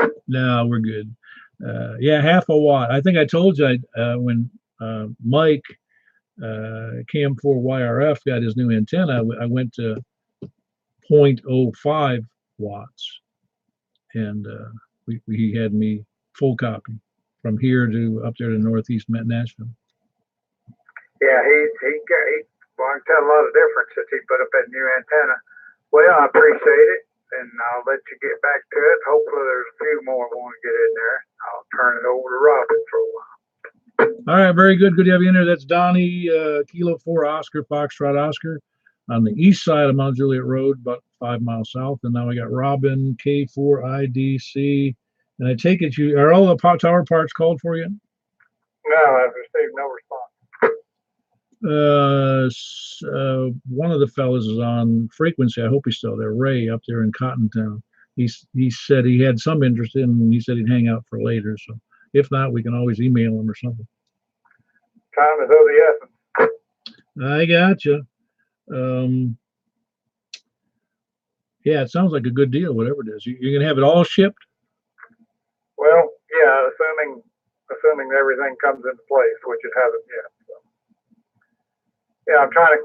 to. No, we're good. Yeah, half a watt. I think I told you when Mike Cam4 YRF got his new antenna, I went to 0.05 watts, and he had me full copy from here to up there to Northeast Nashville. Yeah, well, I can tell a lot of difference that he put up that new antenna. Well, I appreciate it, and I'll let you get back to it. Hopefully there's a few more want to get in there. I'll turn it over to Robin for a while. All right, very good. Good to have you in there. That's Donnie, Kilo 4, Oscar, Foxtrot, Oscar, on the east side of Mount Juliet Road, about 5 miles south. And now we got Robin, K4 IDC. And I take it are all the tower parts called for you? No, I've received no response. One of the fellas is on frequency. I hope he's still there. Ray up there in Cottontown. He said he had some interest in, and he said he'd hang out for later. So if not, we can always email him or something. Time is of the essence. I got you. Yeah, it sounds like a good deal. Whatever it is, you're gonna have it all shipped. Well, yeah, assuming everything comes into place, which it hasn't yet. So. Yeah, I'm trying to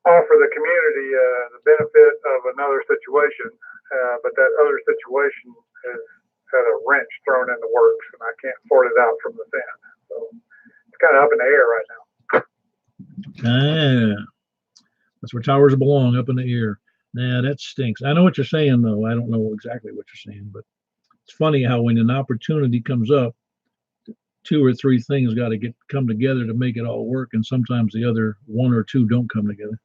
offer the community the benefit of another situation, but that other situation has had a wrench thrown in the works, and I can't sort it out from the end. So it's kind of up in the air right now. That's where towers belong, up in the air. Nah, that stinks. I know what you're saying, though. I don't know exactly what you're saying, but it's funny how when an opportunity comes up, 2 or 3 things got to come together to make it all work, and sometimes the other 1 or 2 don't come together.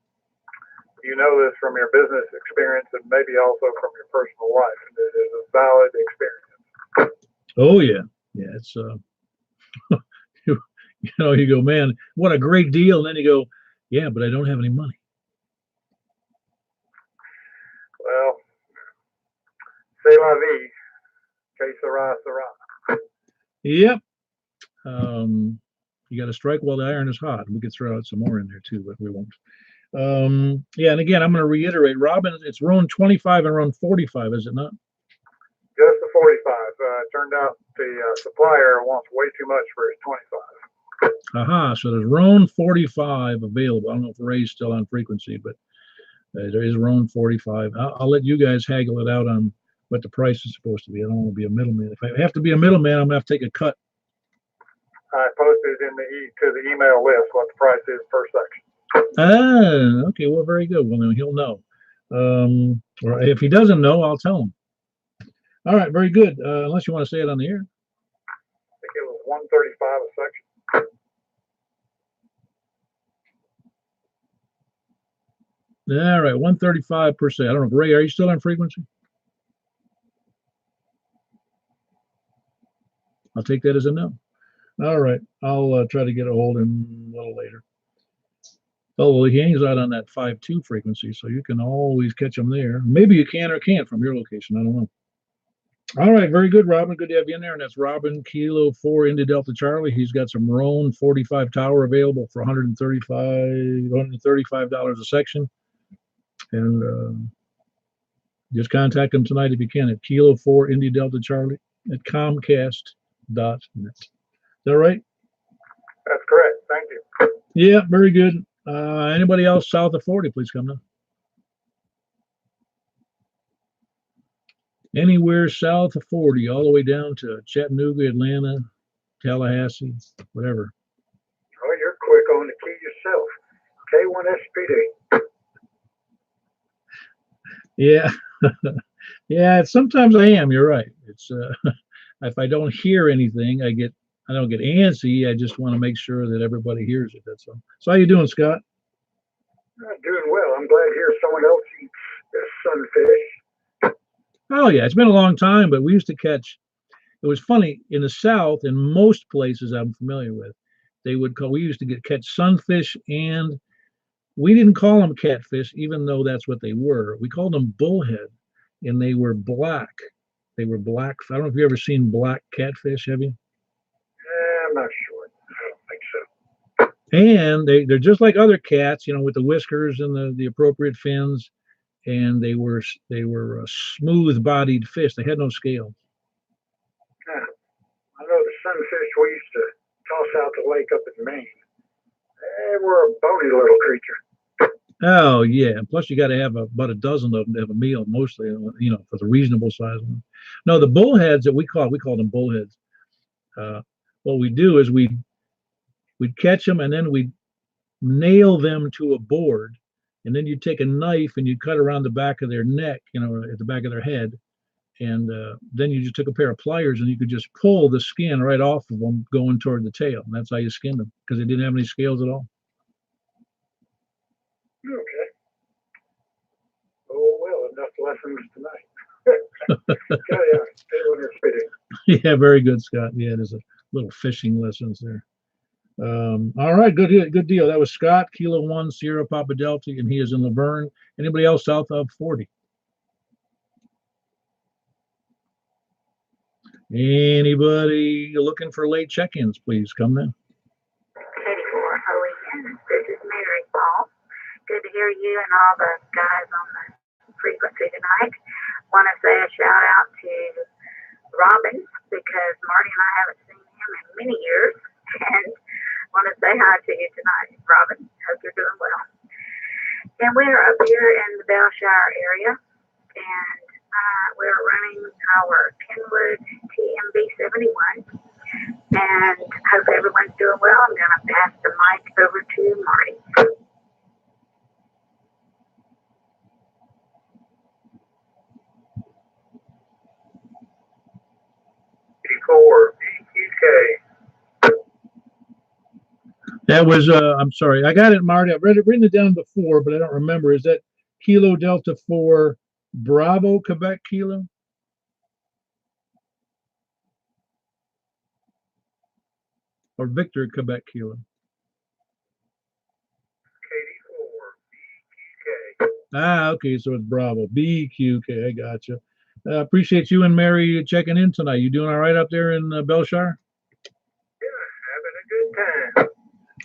You know this from your business experience and maybe also from your personal life. It is a valid experience. Oh yeah, yeah. It's you go, man, what a great deal, and then you go, yeah, but I don't have any money. Well, c'est la vie. Que sera, sera. Yep. You got to strike while the iron is hot. We could throw out some more in there too, but we won't. Yeah, and again, I'm going to reiterate, Robin, it's Roan 25 and Roan 45, is it not? Just the 45. Turned out the supplier wants way too much for his 25. Aha, so there's Roan 45 available. I don't know if Ray's still on frequency, but there is Roan 45. I'll let you guys haggle it out on what the price is supposed to be. I don't want to be a middleman. If I have to be a middleman, I'm going to have to take a cut. I posted in to the email list what the price is per section. Ah, okay. Well, very good. Well, then he'll know. Or if he doesn't know, I'll tell him. All right, very good. Unless you want to say it on the air. I think it was $135 a section. All right, 135 per se. I don't know, Ray, are you still on frequency? I'll take that as a no. All right, I'll try to get a hold of him a little later. Oh, well, he hangs out on that 5.2 frequency, so you can always catch him there. Maybe you can or can't from your location. I don't know. All right, very good, Robin. Good to have you in there. And that's Robin, Kilo 4, Indy Delta Charlie. He's got some Roan 45 tower available for $135 a section. And just contact him tonight if you can at Kilo 4, Indy Delta Charlie at Comcast.net. Is that right? That's correct. Thank you. Yeah, very good. Anybody else south of 40, please come down. Anywhere south of 40, all the way down to Chattanooga, Atlanta, Tallahassee, whatever. Oh, you're quick on the key yourself. K1SPD. Yeah. Yeah, sometimes I am. You're right. It's if I don't hear anything, I don't get antsy. I just want to make sure that everybody hears it. That's all. So how you doing, Scott? I'm doing well. I'm glad to hear someone else eats sunfish. Oh yeah, it's been a long time, but we used to catch. It was funny in the South, in most places I'm familiar with, we used to catch sunfish, and we didn't call them catfish, even though that's what they were. We called them bullhead, and they were black. They were black. I don't know if you've ever seen black catfish, have you? I'm not sure. I don't think so. And they're just like other cats, with the whiskers and the appropriate fins, and they were smooth-bodied fish. They had no scales. I know the sunfish we used to toss out the lake up in Maine. They were a bony little creature. Oh yeah, and plus you got to have about a dozen of them to have a meal, mostly, for the reasonable size one. No, the bullheads that we call them bullheads. What we do is we'd catch them, and then we'd nail them to a board, and then you'd take a knife and you'd cut around the back of their neck, at the back of their head, and then you just took a pair of pliers and you could just pull the skin right off of them going toward the tail, and that's how you skinned them, because they didn't have any scales at all. Okay. Oh well, enough lessons tonight. Yeah, very good, Scott. Yeah, there's a little fishing lessons there. All right, good deal. That was Scott, Kilo 1, Sierra Papa Delta, and he is in Laverne. Anybody else south of 40? Anybody looking for late check-ins, please come in. 84 OEN. This is Mary Paul. Good to hear you and all the guys on the frequency tonight. Want to say a shout out to Robin, because Marty and I haven't seen him in many years, and want to say hi to you tonight, Robin. Hope you're doing well. And we're up here in the Bellshire area, and we're running our Kenwood TMB 71, and hope everyone's doing well. I'm going to pass the mic over to Marty. 84 BQK. That was, I'm sorry, I got it, Marty. I've written it down before, but I don't remember. Is that Kilo Delta 4 Bravo Quebec Kilo? Or Victor Quebec Kilo? KD4 BQK. Ah, okay, so it's Bravo. BQK, I gotcha. Appreciate you and Mary checking in tonight. You doing all right up there in Bellshire? Yeah, having a good time.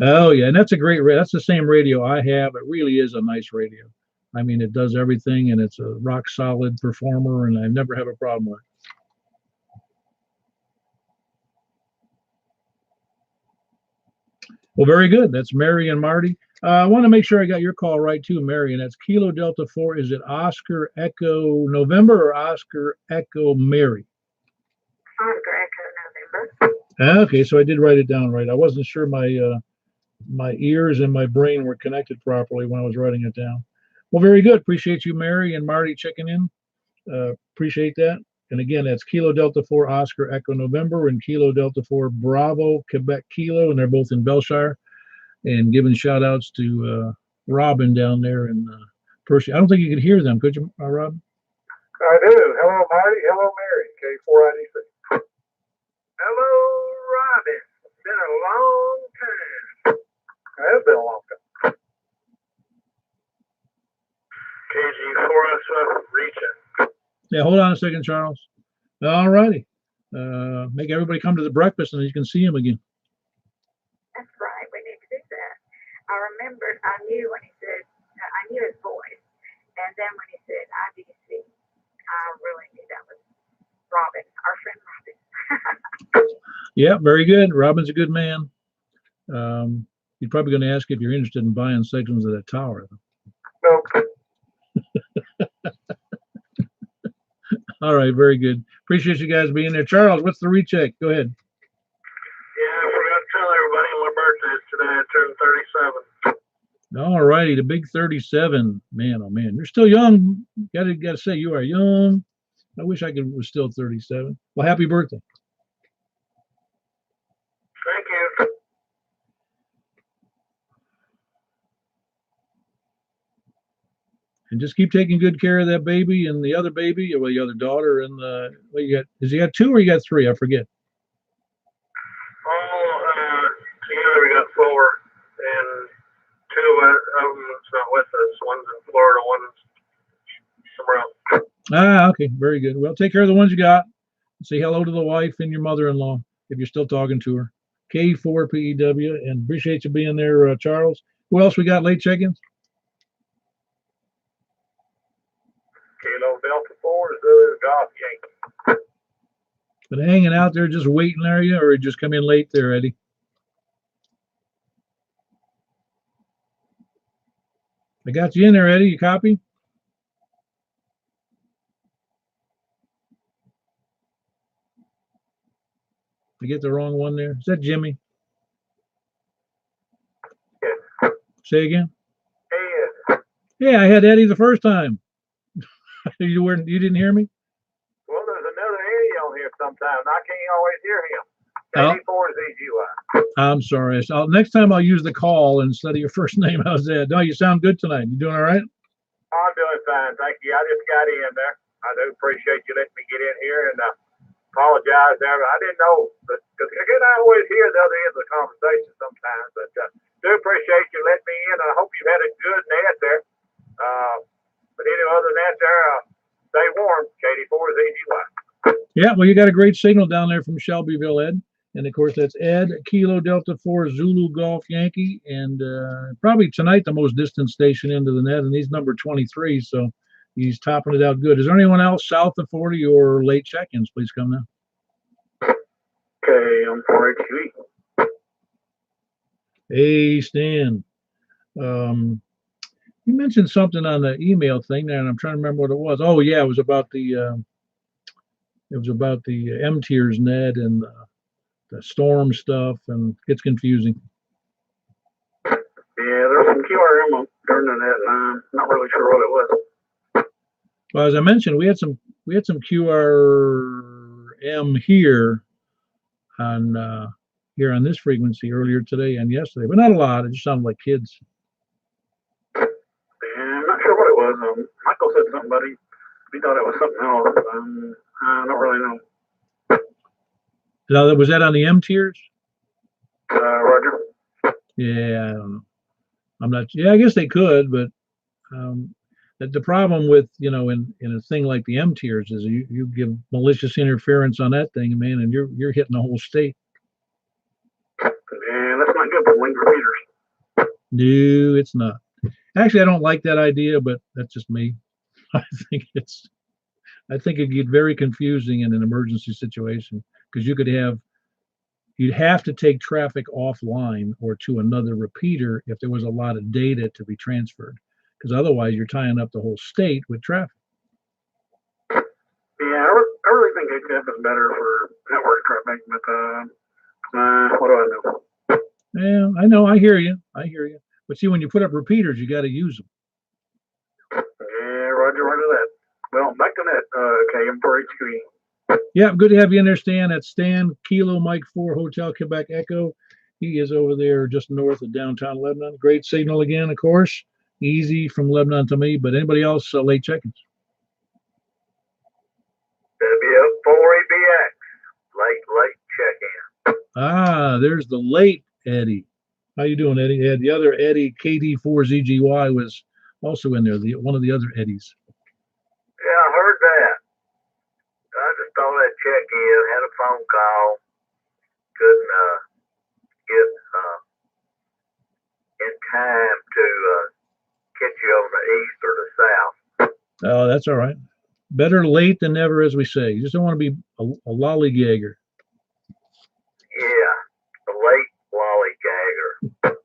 Oh, yeah, and that's a great radio. That's the same radio I have. It really is a nice radio. I mean, it does everything, and it's a rock solid performer, and I never have a problem with it. Well, very good. That's Mary and Marty. I want to make sure I got your call right too, Mary. And that's Kilo Delta 4. Is it Oscar Echo November or Oscar Echo Mary? Oscar Echo November. Okay, so I did write it down right. I wasn't sure my ears and my brain were connected properly when I was writing it down. Well, very good. Appreciate you, Mary and Marty, checking in. Appreciate that. And again, that's Kilo Delta 4 Oscar Echo November and Kilo Delta 4 Bravo Quebec Kilo, and they're both in Belshire. And giving shout outs to Robin down there in Percy. I don't think you could hear them, could you, Rob? I do. Hello, Marty. Hello, Mary. K4IDC. Hello, Robin. It's been a long time. It has been a long time. KG4SF reaching. Yeah, hold on a second, Charles. All righty. Make everybody come to the breakfast and you can see him again. That's right. We need to do that. I remembered, I knew when he said, I knew his voice. And then when he said IDC, I really knew that was Robin, our friend Robin. Yeah, very good. Robin's a good man. He's probably going to ask if you're interested in buying sections of that tower. No. All right, very good. Appreciate you guys being there. Charles, what's the recheck? Go ahead. Yeah, I forgot to tell everybody my birthday is today. I turned 37. All righty, the big 37. Man, oh man, you're still young. Gotta say, you are young. I wish I was still 37. Well, happy birthday. Thank you. And just keep taking good care of that baby and the other baby, or the other daughter, and what you got? Is he got 2 or you got 3? I forget. Together we got 4, and 2 of them is not with us. One's in Florida, one's somewhere else. Ah, okay, very good. Well, take care of the ones you got. Say hello to the wife and your mother-in-law if you're still talking to her. K4PEW, and appreciate you being there, Charles. Who else we got late check-ins? Kilo Delta 4 Zulu Golf Yankee. Been hanging out there just waiting there, you, or just come in late there, Eddie? I got you in there, Eddie. You copy? I get the wrong one there. Is that Jimmy? Yeah. Say again? Hey, Yeah, I had Eddie the first time. You didn't hear me? well, there's another Eddie on here sometimes. I can't always hear him. Oh. KD4ZGY. I'm sorry. Next time I'll use the call instead of your first name. How's that? No, you sound good tonight. You doing all right? I'm doing fine, thank you. I just got in there. I do appreciate you letting me get in here, and apologize there. I didn't know, but cause again, I always hear the other end of the conversation sometimes. But do appreciate you letting me in. I hope you've had a good net there. But anyway, other than that, there, stay warm. KD4ZGY. Yeah, well, you got a great signal down there from Shelbyville, Ed. And of course, that's Ed, Kilo Delta 4 Zulu Golf Yankee. And probably tonight the most distant station into the net. And he's number 23, so he's topping it out good. Is there anyone else south of 40 or late check-ins? Please come now. Okay, I'm 4HV. Hey, Stan. You mentioned something on the email thing there, and I'm trying to remember what it was. Oh, yeah, it was about the M-Tiers net and the storm stuff, and it gets confusing. Yeah, there's some QRM during the net, and I'm not really sure what it was. Well, as I mentioned, we had some QRM here on this frequency earlier today and yesterday, but not a lot. It just sounded like kids. Yeah, I'm not sure what it was. Michael said something about he thought it was something else. I don't really know. Now, was that on the M-Tiers? Roger. Yeah, I don't know. I'm not. Yeah, I guess they could, but the problem with in a thing like the M-Tiers is you give malicious interference on that thing, man, and you're hitting the whole state. Yeah, that's not good for link repeaters. No, it's not. Actually, I don't like that idea, but that's just me. I think it'd get very confusing in an emergency situation because you could have you'd have to take traffic offline or to another repeater if there was a lot of data to be transferred, because otherwise you're tying up the whole state with traffic. Yeah, I really think HF is better for network traffic, but what do I know? Yeah, I know. I hear you. But see, when you put up repeaters, you got to use them. Yeah, roger that. Well, back to that, KM4HQ. Yeah, good to have you in there, Stan. That's Stan, Kilo Mike 4, Hotel Quebec Echo. He is over there just north of downtown Lebanon. Great signal again, of course. Easy from Lebanon to me. But anybody else, late check-ins? WF4ABX, late check-in. Ah, there's the late Eddie. How you doing, Eddie? Yeah, the other Eddie, KD4ZGY, was also in there, one of the other Eddies. Yeah, I heard that. I just thought I'd check in, had a phone call, couldn't get in time to catch you on the east or the south. Oh, that's all right. Better late than never, as we say. You just don't want to be a lollygagger. Yeah, the late lollygagger.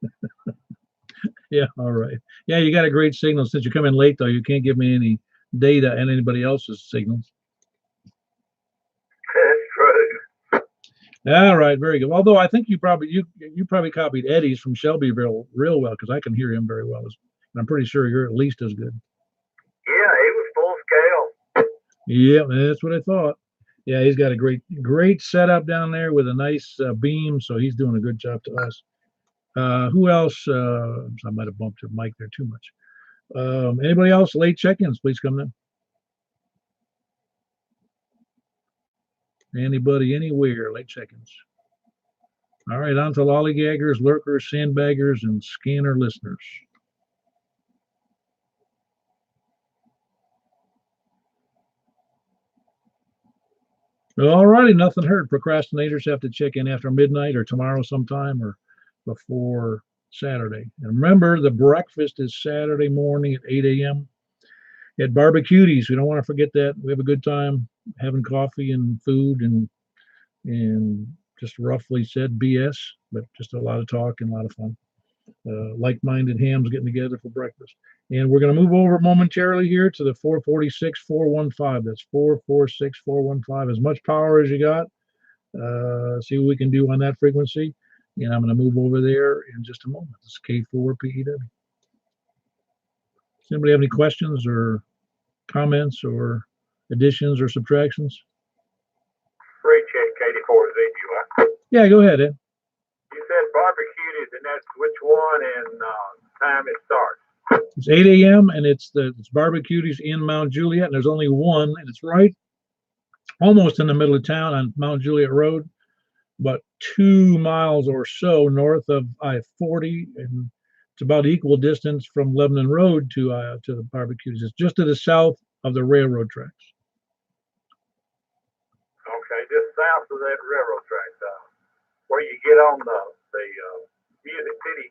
Yeah, all right. Yeah, you got a great signal. Since you come in late, though, you can't give me any data and anybody else's signals. That's true. All right, very good. Although I think you probably copied Eddie's from Shelbyville real well, because I can hear him very well. And I'm pretty sure you're at least as good. Yeah, he was full scale. Yeah, that's what I thought. Yeah, he's got a great setup down there with a nice beam, so he's doing a good job to us. Who else? I might have bumped your mic there too much. Anybody else? Late check-ins, please come in. Anybody, anywhere, late check-ins. All right, on to lollygaggers, lurkers, sandbaggers, and scanner listeners. All righty, nothing heard. Procrastinators have to check in after midnight or tomorrow sometime or before Saturday. And remember, the breakfast is Saturday morning at 8 a.m. at Barbecuties. We don't want to forget that. We have a good time having coffee and food and just roughly said BS, but just a lot of talk and a lot of fun. Like-minded hams getting together for breakfast. And we're going to move over momentarily here to the 446-415. That's 446-415. As much power as you got. See what we can do on that frequency. And I'm going to move over there in just a moment. This is K4PEW. Does anybody have any questions or comments or additions or subtractions? Great check, KD4ZGY. Yeah, go ahead, Ed. You said Barbecuties, and that's which one and time it starts? It's 8 a.m. and it's Barbecuties in Mount Juliet, and there's only one, and it's right almost in the middle of town on Mount Juliet Road, but 2 miles or so north of I-40, and it's about equal distance from Lebanon Road to the Barbecuties. It's just to the south of the railroad tracks. Okay, just south of that railroad track, where you get on the Music City.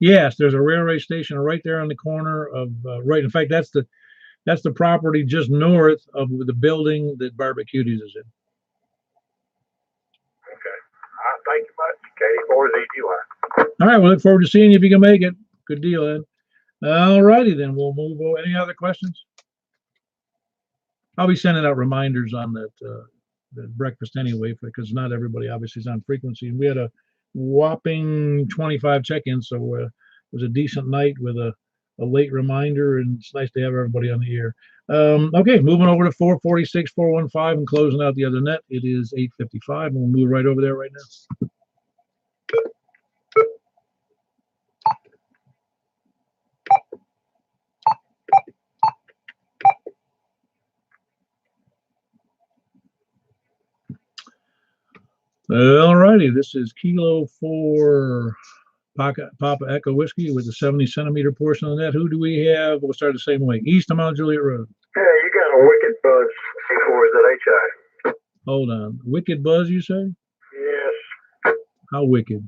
Yes, there's a railway station right there on the corner of right. In fact, that's the property just north of the building that Barbecuties is in. Okay. Thank you much, KD4ZGY. All right, we look forward to seeing you if you can make it. Good deal, Ed. All righty, then we'll move on. Any other questions? I'll be sending out reminders on that breakfast anyway, because not everybody obviously is on frequency. And we had a whopping 25 check-ins, so it was a decent night with a late reminder, and it's nice to have everybody on the air. Okay, moving over to 446-415 and closing out the other net. It is 8:55, and we'll move right over there right now. All righty, this is Kilo 4 Papa Echo Whiskey with the 70-centimeter portion of that. Who do we have? We'll start the same way. East of Mount Juliet Road. Yeah, you got a wicked buzz. C4 is at HI. Hold on. Wicked buzz, you say? Yes. How wicked?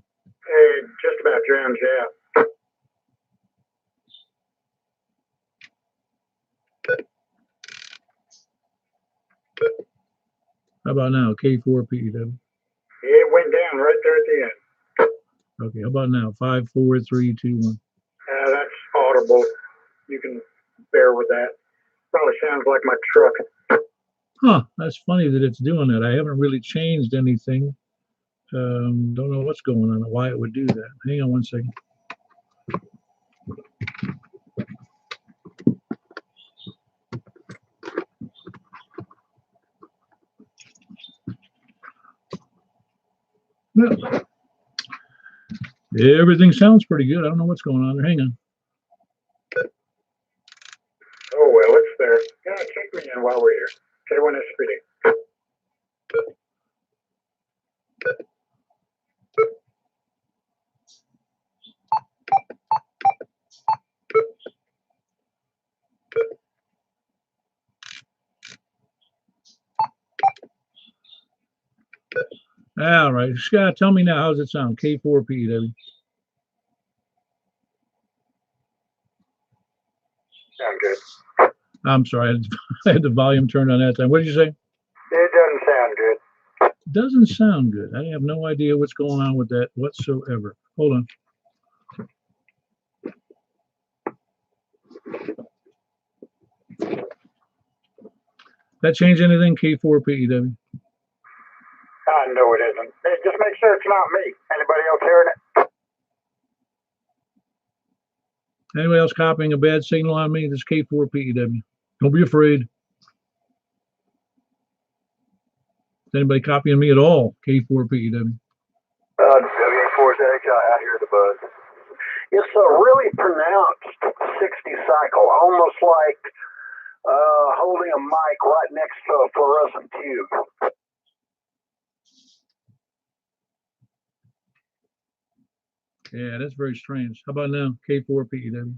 Just about drowns out. How about now? K4PEW. It went down sound right there at the end. Okay, how about now? 5, 4, 3, 2, 1. That's audible. You can bear with that. Probably sounds like my truck. Huh, that's funny that it's doing that. I haven't really changed anything. Don't know what's going on, why it would do that. Hang on one second. Well, everything sounds pretty good. I don't know what's going on there. Hang on. Oh, well, it's there. Yeah, check me in while we're here. K1SPD. All right, Scott, tell me now, how's it sound? K4PEW. Sound good. I'm sorry, I had the volume turned on that time. What did you say? It doesn't sound good. Doesn't sound good. I have no idea what's going on with that whatsoever. Hold on. That change anything? K4PEW. No, it isn't. Hey, just make sure it's not me. Anybody else hearing it? Anybody else copying a bad signal on me? This is K4PEW. Don't be afraid. Is anybody copying me at all? K4PEW. W4ZH, I hear the buzz. It's a really pronounced 60 cycle, almost like holding a mic right next to a fluorescent tube. Yeah, that's very strange. How about now? K4PEW.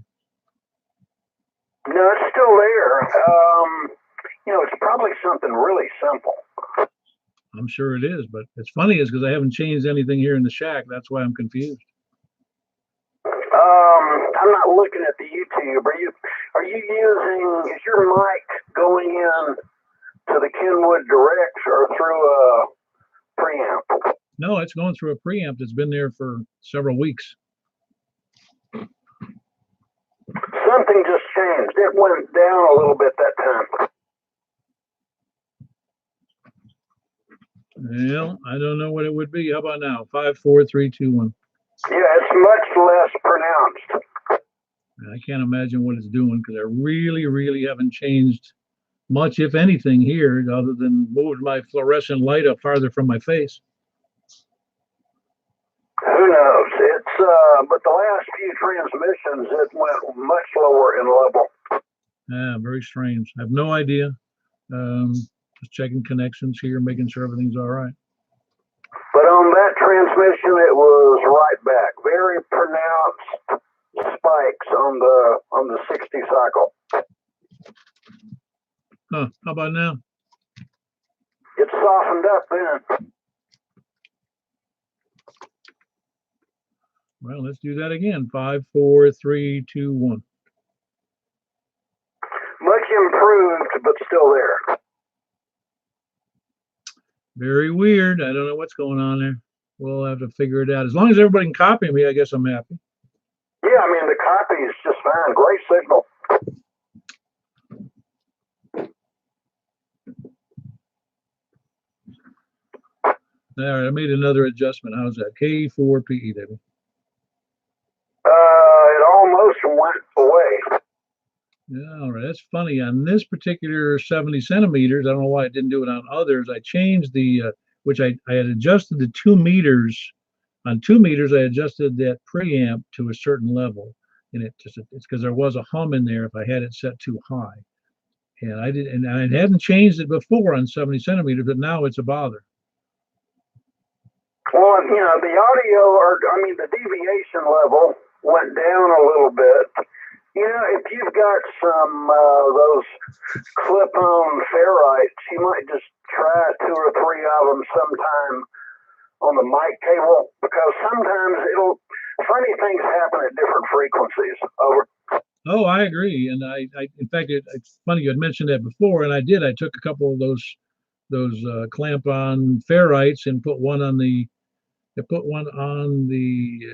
No, it's still there. It's probably something really simple. I'm sure it is, but it's funny is because I haven't changed anything here in the shack. That's why I'm confused. I'm not looking at the YouTube. Is your mic going in to the Kenwood Direct or through a preamp? No, it's going through a preamp that's been there for several weeks. Something just changed. It went down a little bit that time. Well, I don't know what it would be. How about now? 5, 4, 3, 2, 1. Yeah, it's much less pronounced. I can't imagine what it's doing because I really haven't changed much, if anything, here, other than moved my fluorescent light up farther from my face. Who knows? But the last few transmissions, it went much lower in level. Yeah, very strange. I have no idea. Just checking connections here, making sure everything's all right. But on that transmission, it was right back. Very pronounced spikes on the 60 cycle. Huh, how about now? It softened up then. Well, let's do that again. 5, 4, 3, 2, 1. Much improved, but still there. Very weird. I don't know what's going on there. We'll have to figure it out. As long as everybody can copy me, I guess I'm happy. Yeah, I mean, the copy is just fine. Great signal. All right, I made another adjustment. How's that? K4PEW. It almost went away. Yeah, all right. That's funny. On this particular 70 centimeters, I don't know why I didn't do it on others. I changed the, which I had adjusted the 2 meters. On 2 meters, I adjusted that preamp to a certain level. And it's because there was a hum in there if I had it set too high. And I hadn't changed it before on 70 centimeters, but now it's a bother. Well, the audio, the deviation level went down a little bit. If you've got some those clip-on ferrites, you might just try 2 or 3 of them sometime on the mic cable, because sometimes funny things happen at different frequencies. Over. Oh, I agree. And I in fact, it's funny you had mentioned that before, and I did. I took a couple of those clamp-on ferrites and put one on the I put one on the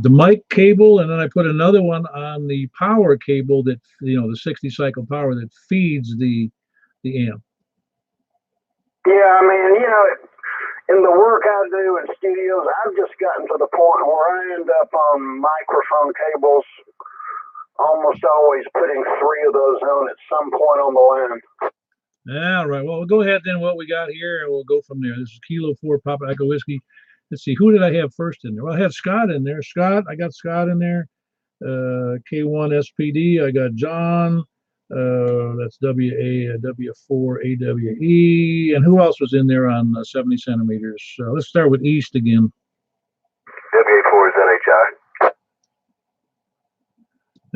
mic cable, and then I put another one on the power cable that, the 60 cycle power that feeds the amp. Yeah, I mean, in the work I do in studios, I've just gotten to the point where I end up on microphone cables, almost always putting 3 of those on at some point on the line. All right. Well, we'll go ahead then. What we got here, and we'll go from there. This is Kilo 4 Papa Echo Whiskey. Let's see. Who did I have first in there? Well, I had Scott in there. I got Scott in there. K1 SPD. I got John. That's W4 AWE. And who else was in there on 70 centimeters? Let's start with East again. WA4 is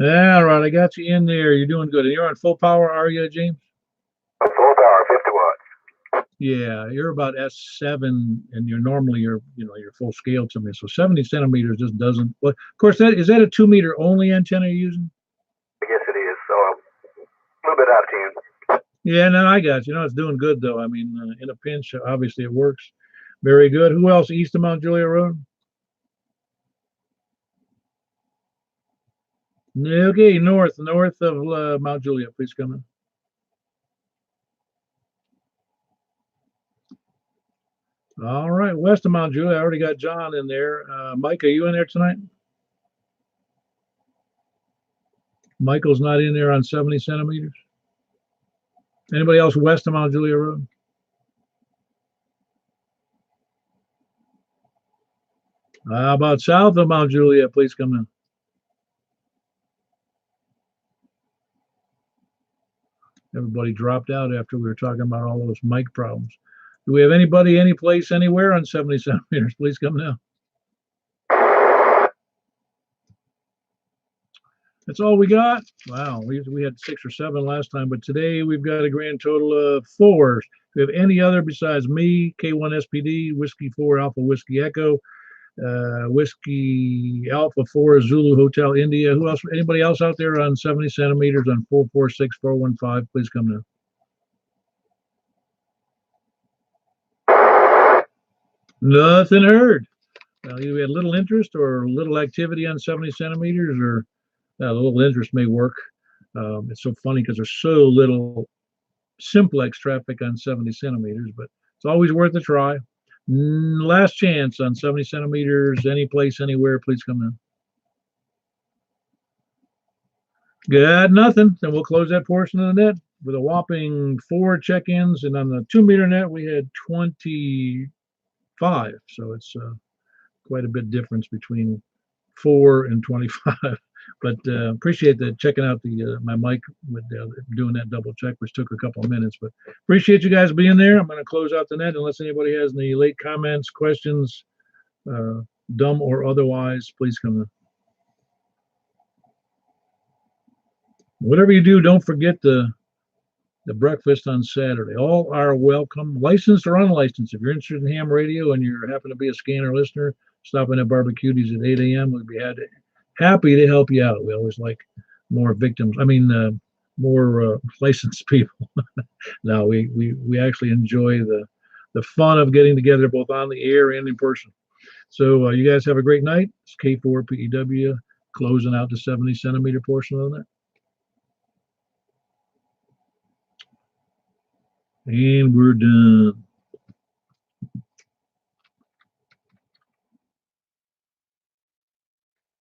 NHI. All right. I got you in there. You're doing good. And you're on full power, are you, James? Full power, 50 watts. Yeah, you're about S7, and you're normally your full scale to me. So 70 centimeters just doesn't. Well, of course, is that a 2-meter only antenna you're using? I guess it is. So a little bit out of tune. Yeah, no, I got you. It's doing good though. I mean, in a pinch, obviously it works. Very good. Who else east of Mount Juliet Road? Okay, north of Mount Juliet. Please come in. All right, west of Mount Juliet. I already got John in there. Mike, are you in there tonight? Michael's not in there on 70 centimeters. Anybody else west of Mount Juliet Road? How about south of Mount Juliet? Please come in. Everybody dropped out after we were talking about all those mic problems. Do we have anybody, any place, anywhere on 70 centimeters? Please come now. That's all we got. Wow, we had 6 or 7 last time, but today we've got a grand total of 4. Do we have any other besides me, K1 SPD, Whiskey 4 Alpha Whiskey Echo, Whiskey Alpha 4 Zulu Hotel India? Who else? Anybody else out there on 70 centimeters on 446-415? Please come now. Nothing heard. Either we had little interest or little activity on 70 centimeters, or a little interest may work. It's so funny because there's so little simplex traffic on 70 centimeters, but it's always worth a try. Last chance on 70 centimeters, any place, anywhere, please come in. Got nothing. Then we'll close that portion of the net with a whopping 4 check-ins, and on the 2-meter net we had 25. So it's quite a bit difference between 4 and 25. But appreciate that checking out my mic with doing that double check, which took a couple of minutes. But appreciate you guys being there. I'm going to close out the net unless anybody has any late comments, questions, dumb or otherwise. Please come in. Whatever you do, don't forget the breakfast on Saturday. All are welcome, licensed or unlicensed. If you're interested in ham radio and you happen to be a scanner listener, stop in at Barbecuties at 8 a.m. We'd be happy to help you out. We always like more victims. I mean, more licensed people. No, we actually enjoy the fun of getting together both on the air and in person. So you guys have a great night. It's K4 PEW closing out the 70 centimeter portion of that. And we're done.